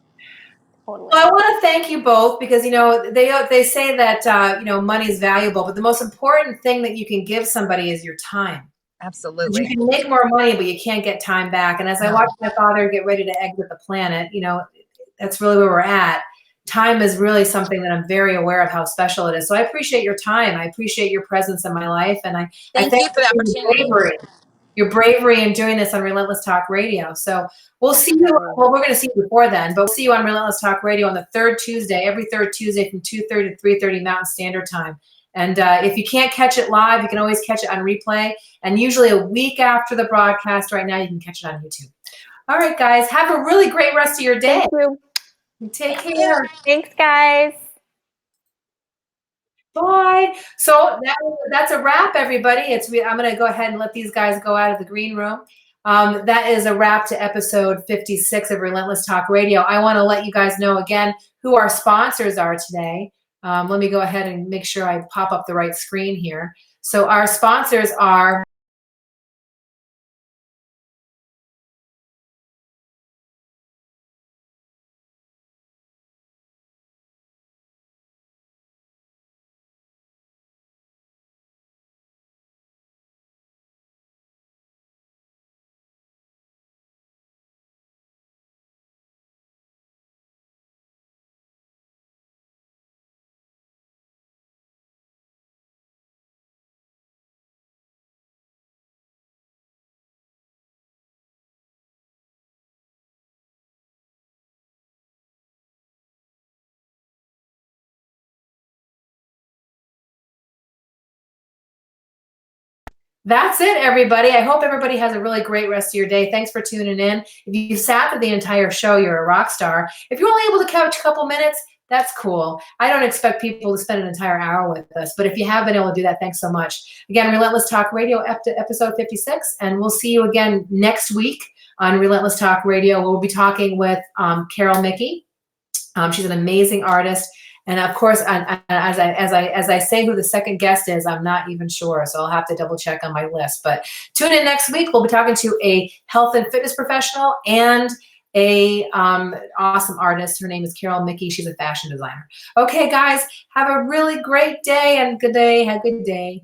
Totally. Well, I want to thank you both because, they say that, money is valuable, but the most important thing that you can give somebody is your time. Absolutely. You can make more money, but you can't get time back. And as I watch my father get ready to exit the planet, that's really where we're at. Time is really something that I'm very aware of how special it is. So I appreciate your time. I appreciate your presence in my life. And I Thank thank you for the opportunity. your bravery in doing this on Relentless Talk Radio. So we'll see you. Definitely. Well, we're going to see you before then, but we'll see you on Relentless Talk Radio on the third Tuesday, every third Tuesday from 2:30 to 3:30 Mountain Standard Time. And if you can't catch it live, you can always catch it on replay. And usually a week after the broadcast right now, you can catch it on YouTube. All right, guys, have a really great rest of your day. Thank you. Take care. Thanks, guys. Bye. So that's a wrap, everybody. I'm going to go ahead and let these guys go out of the green room. That is a wrap to episode 56 of Relentless Talk Radio. I want to let you guys know again who our sponsors are today. Let me go ahead and make sure I pop up the right screen here. So our sponsors are That's it, everybody. I hope everybody has a really great rest of your day. Thanks for tuning in. If you sat through the entire show, you're a rock star. If you're only able to catch a couple minutes, that's cool. I don't expect people to spend an entire hour with us, but if you have been able to do that, thanks so much. Again, Relentless Talk Radio, episode 56, and we'll see you again next week on Relentless Talk Radio. We'll be talking with Carol Mickey. She's an amazing artist. And of course, as I say who the second guest is, I'm not even sure. So I'll have to double check on my list. But tune in next week. We'll be talking to a health and fitness professional and a awesome artist. Her name is Carol Mickey. She's a fashion designer. Okay, guys, have a really great day and good day. Have a good day.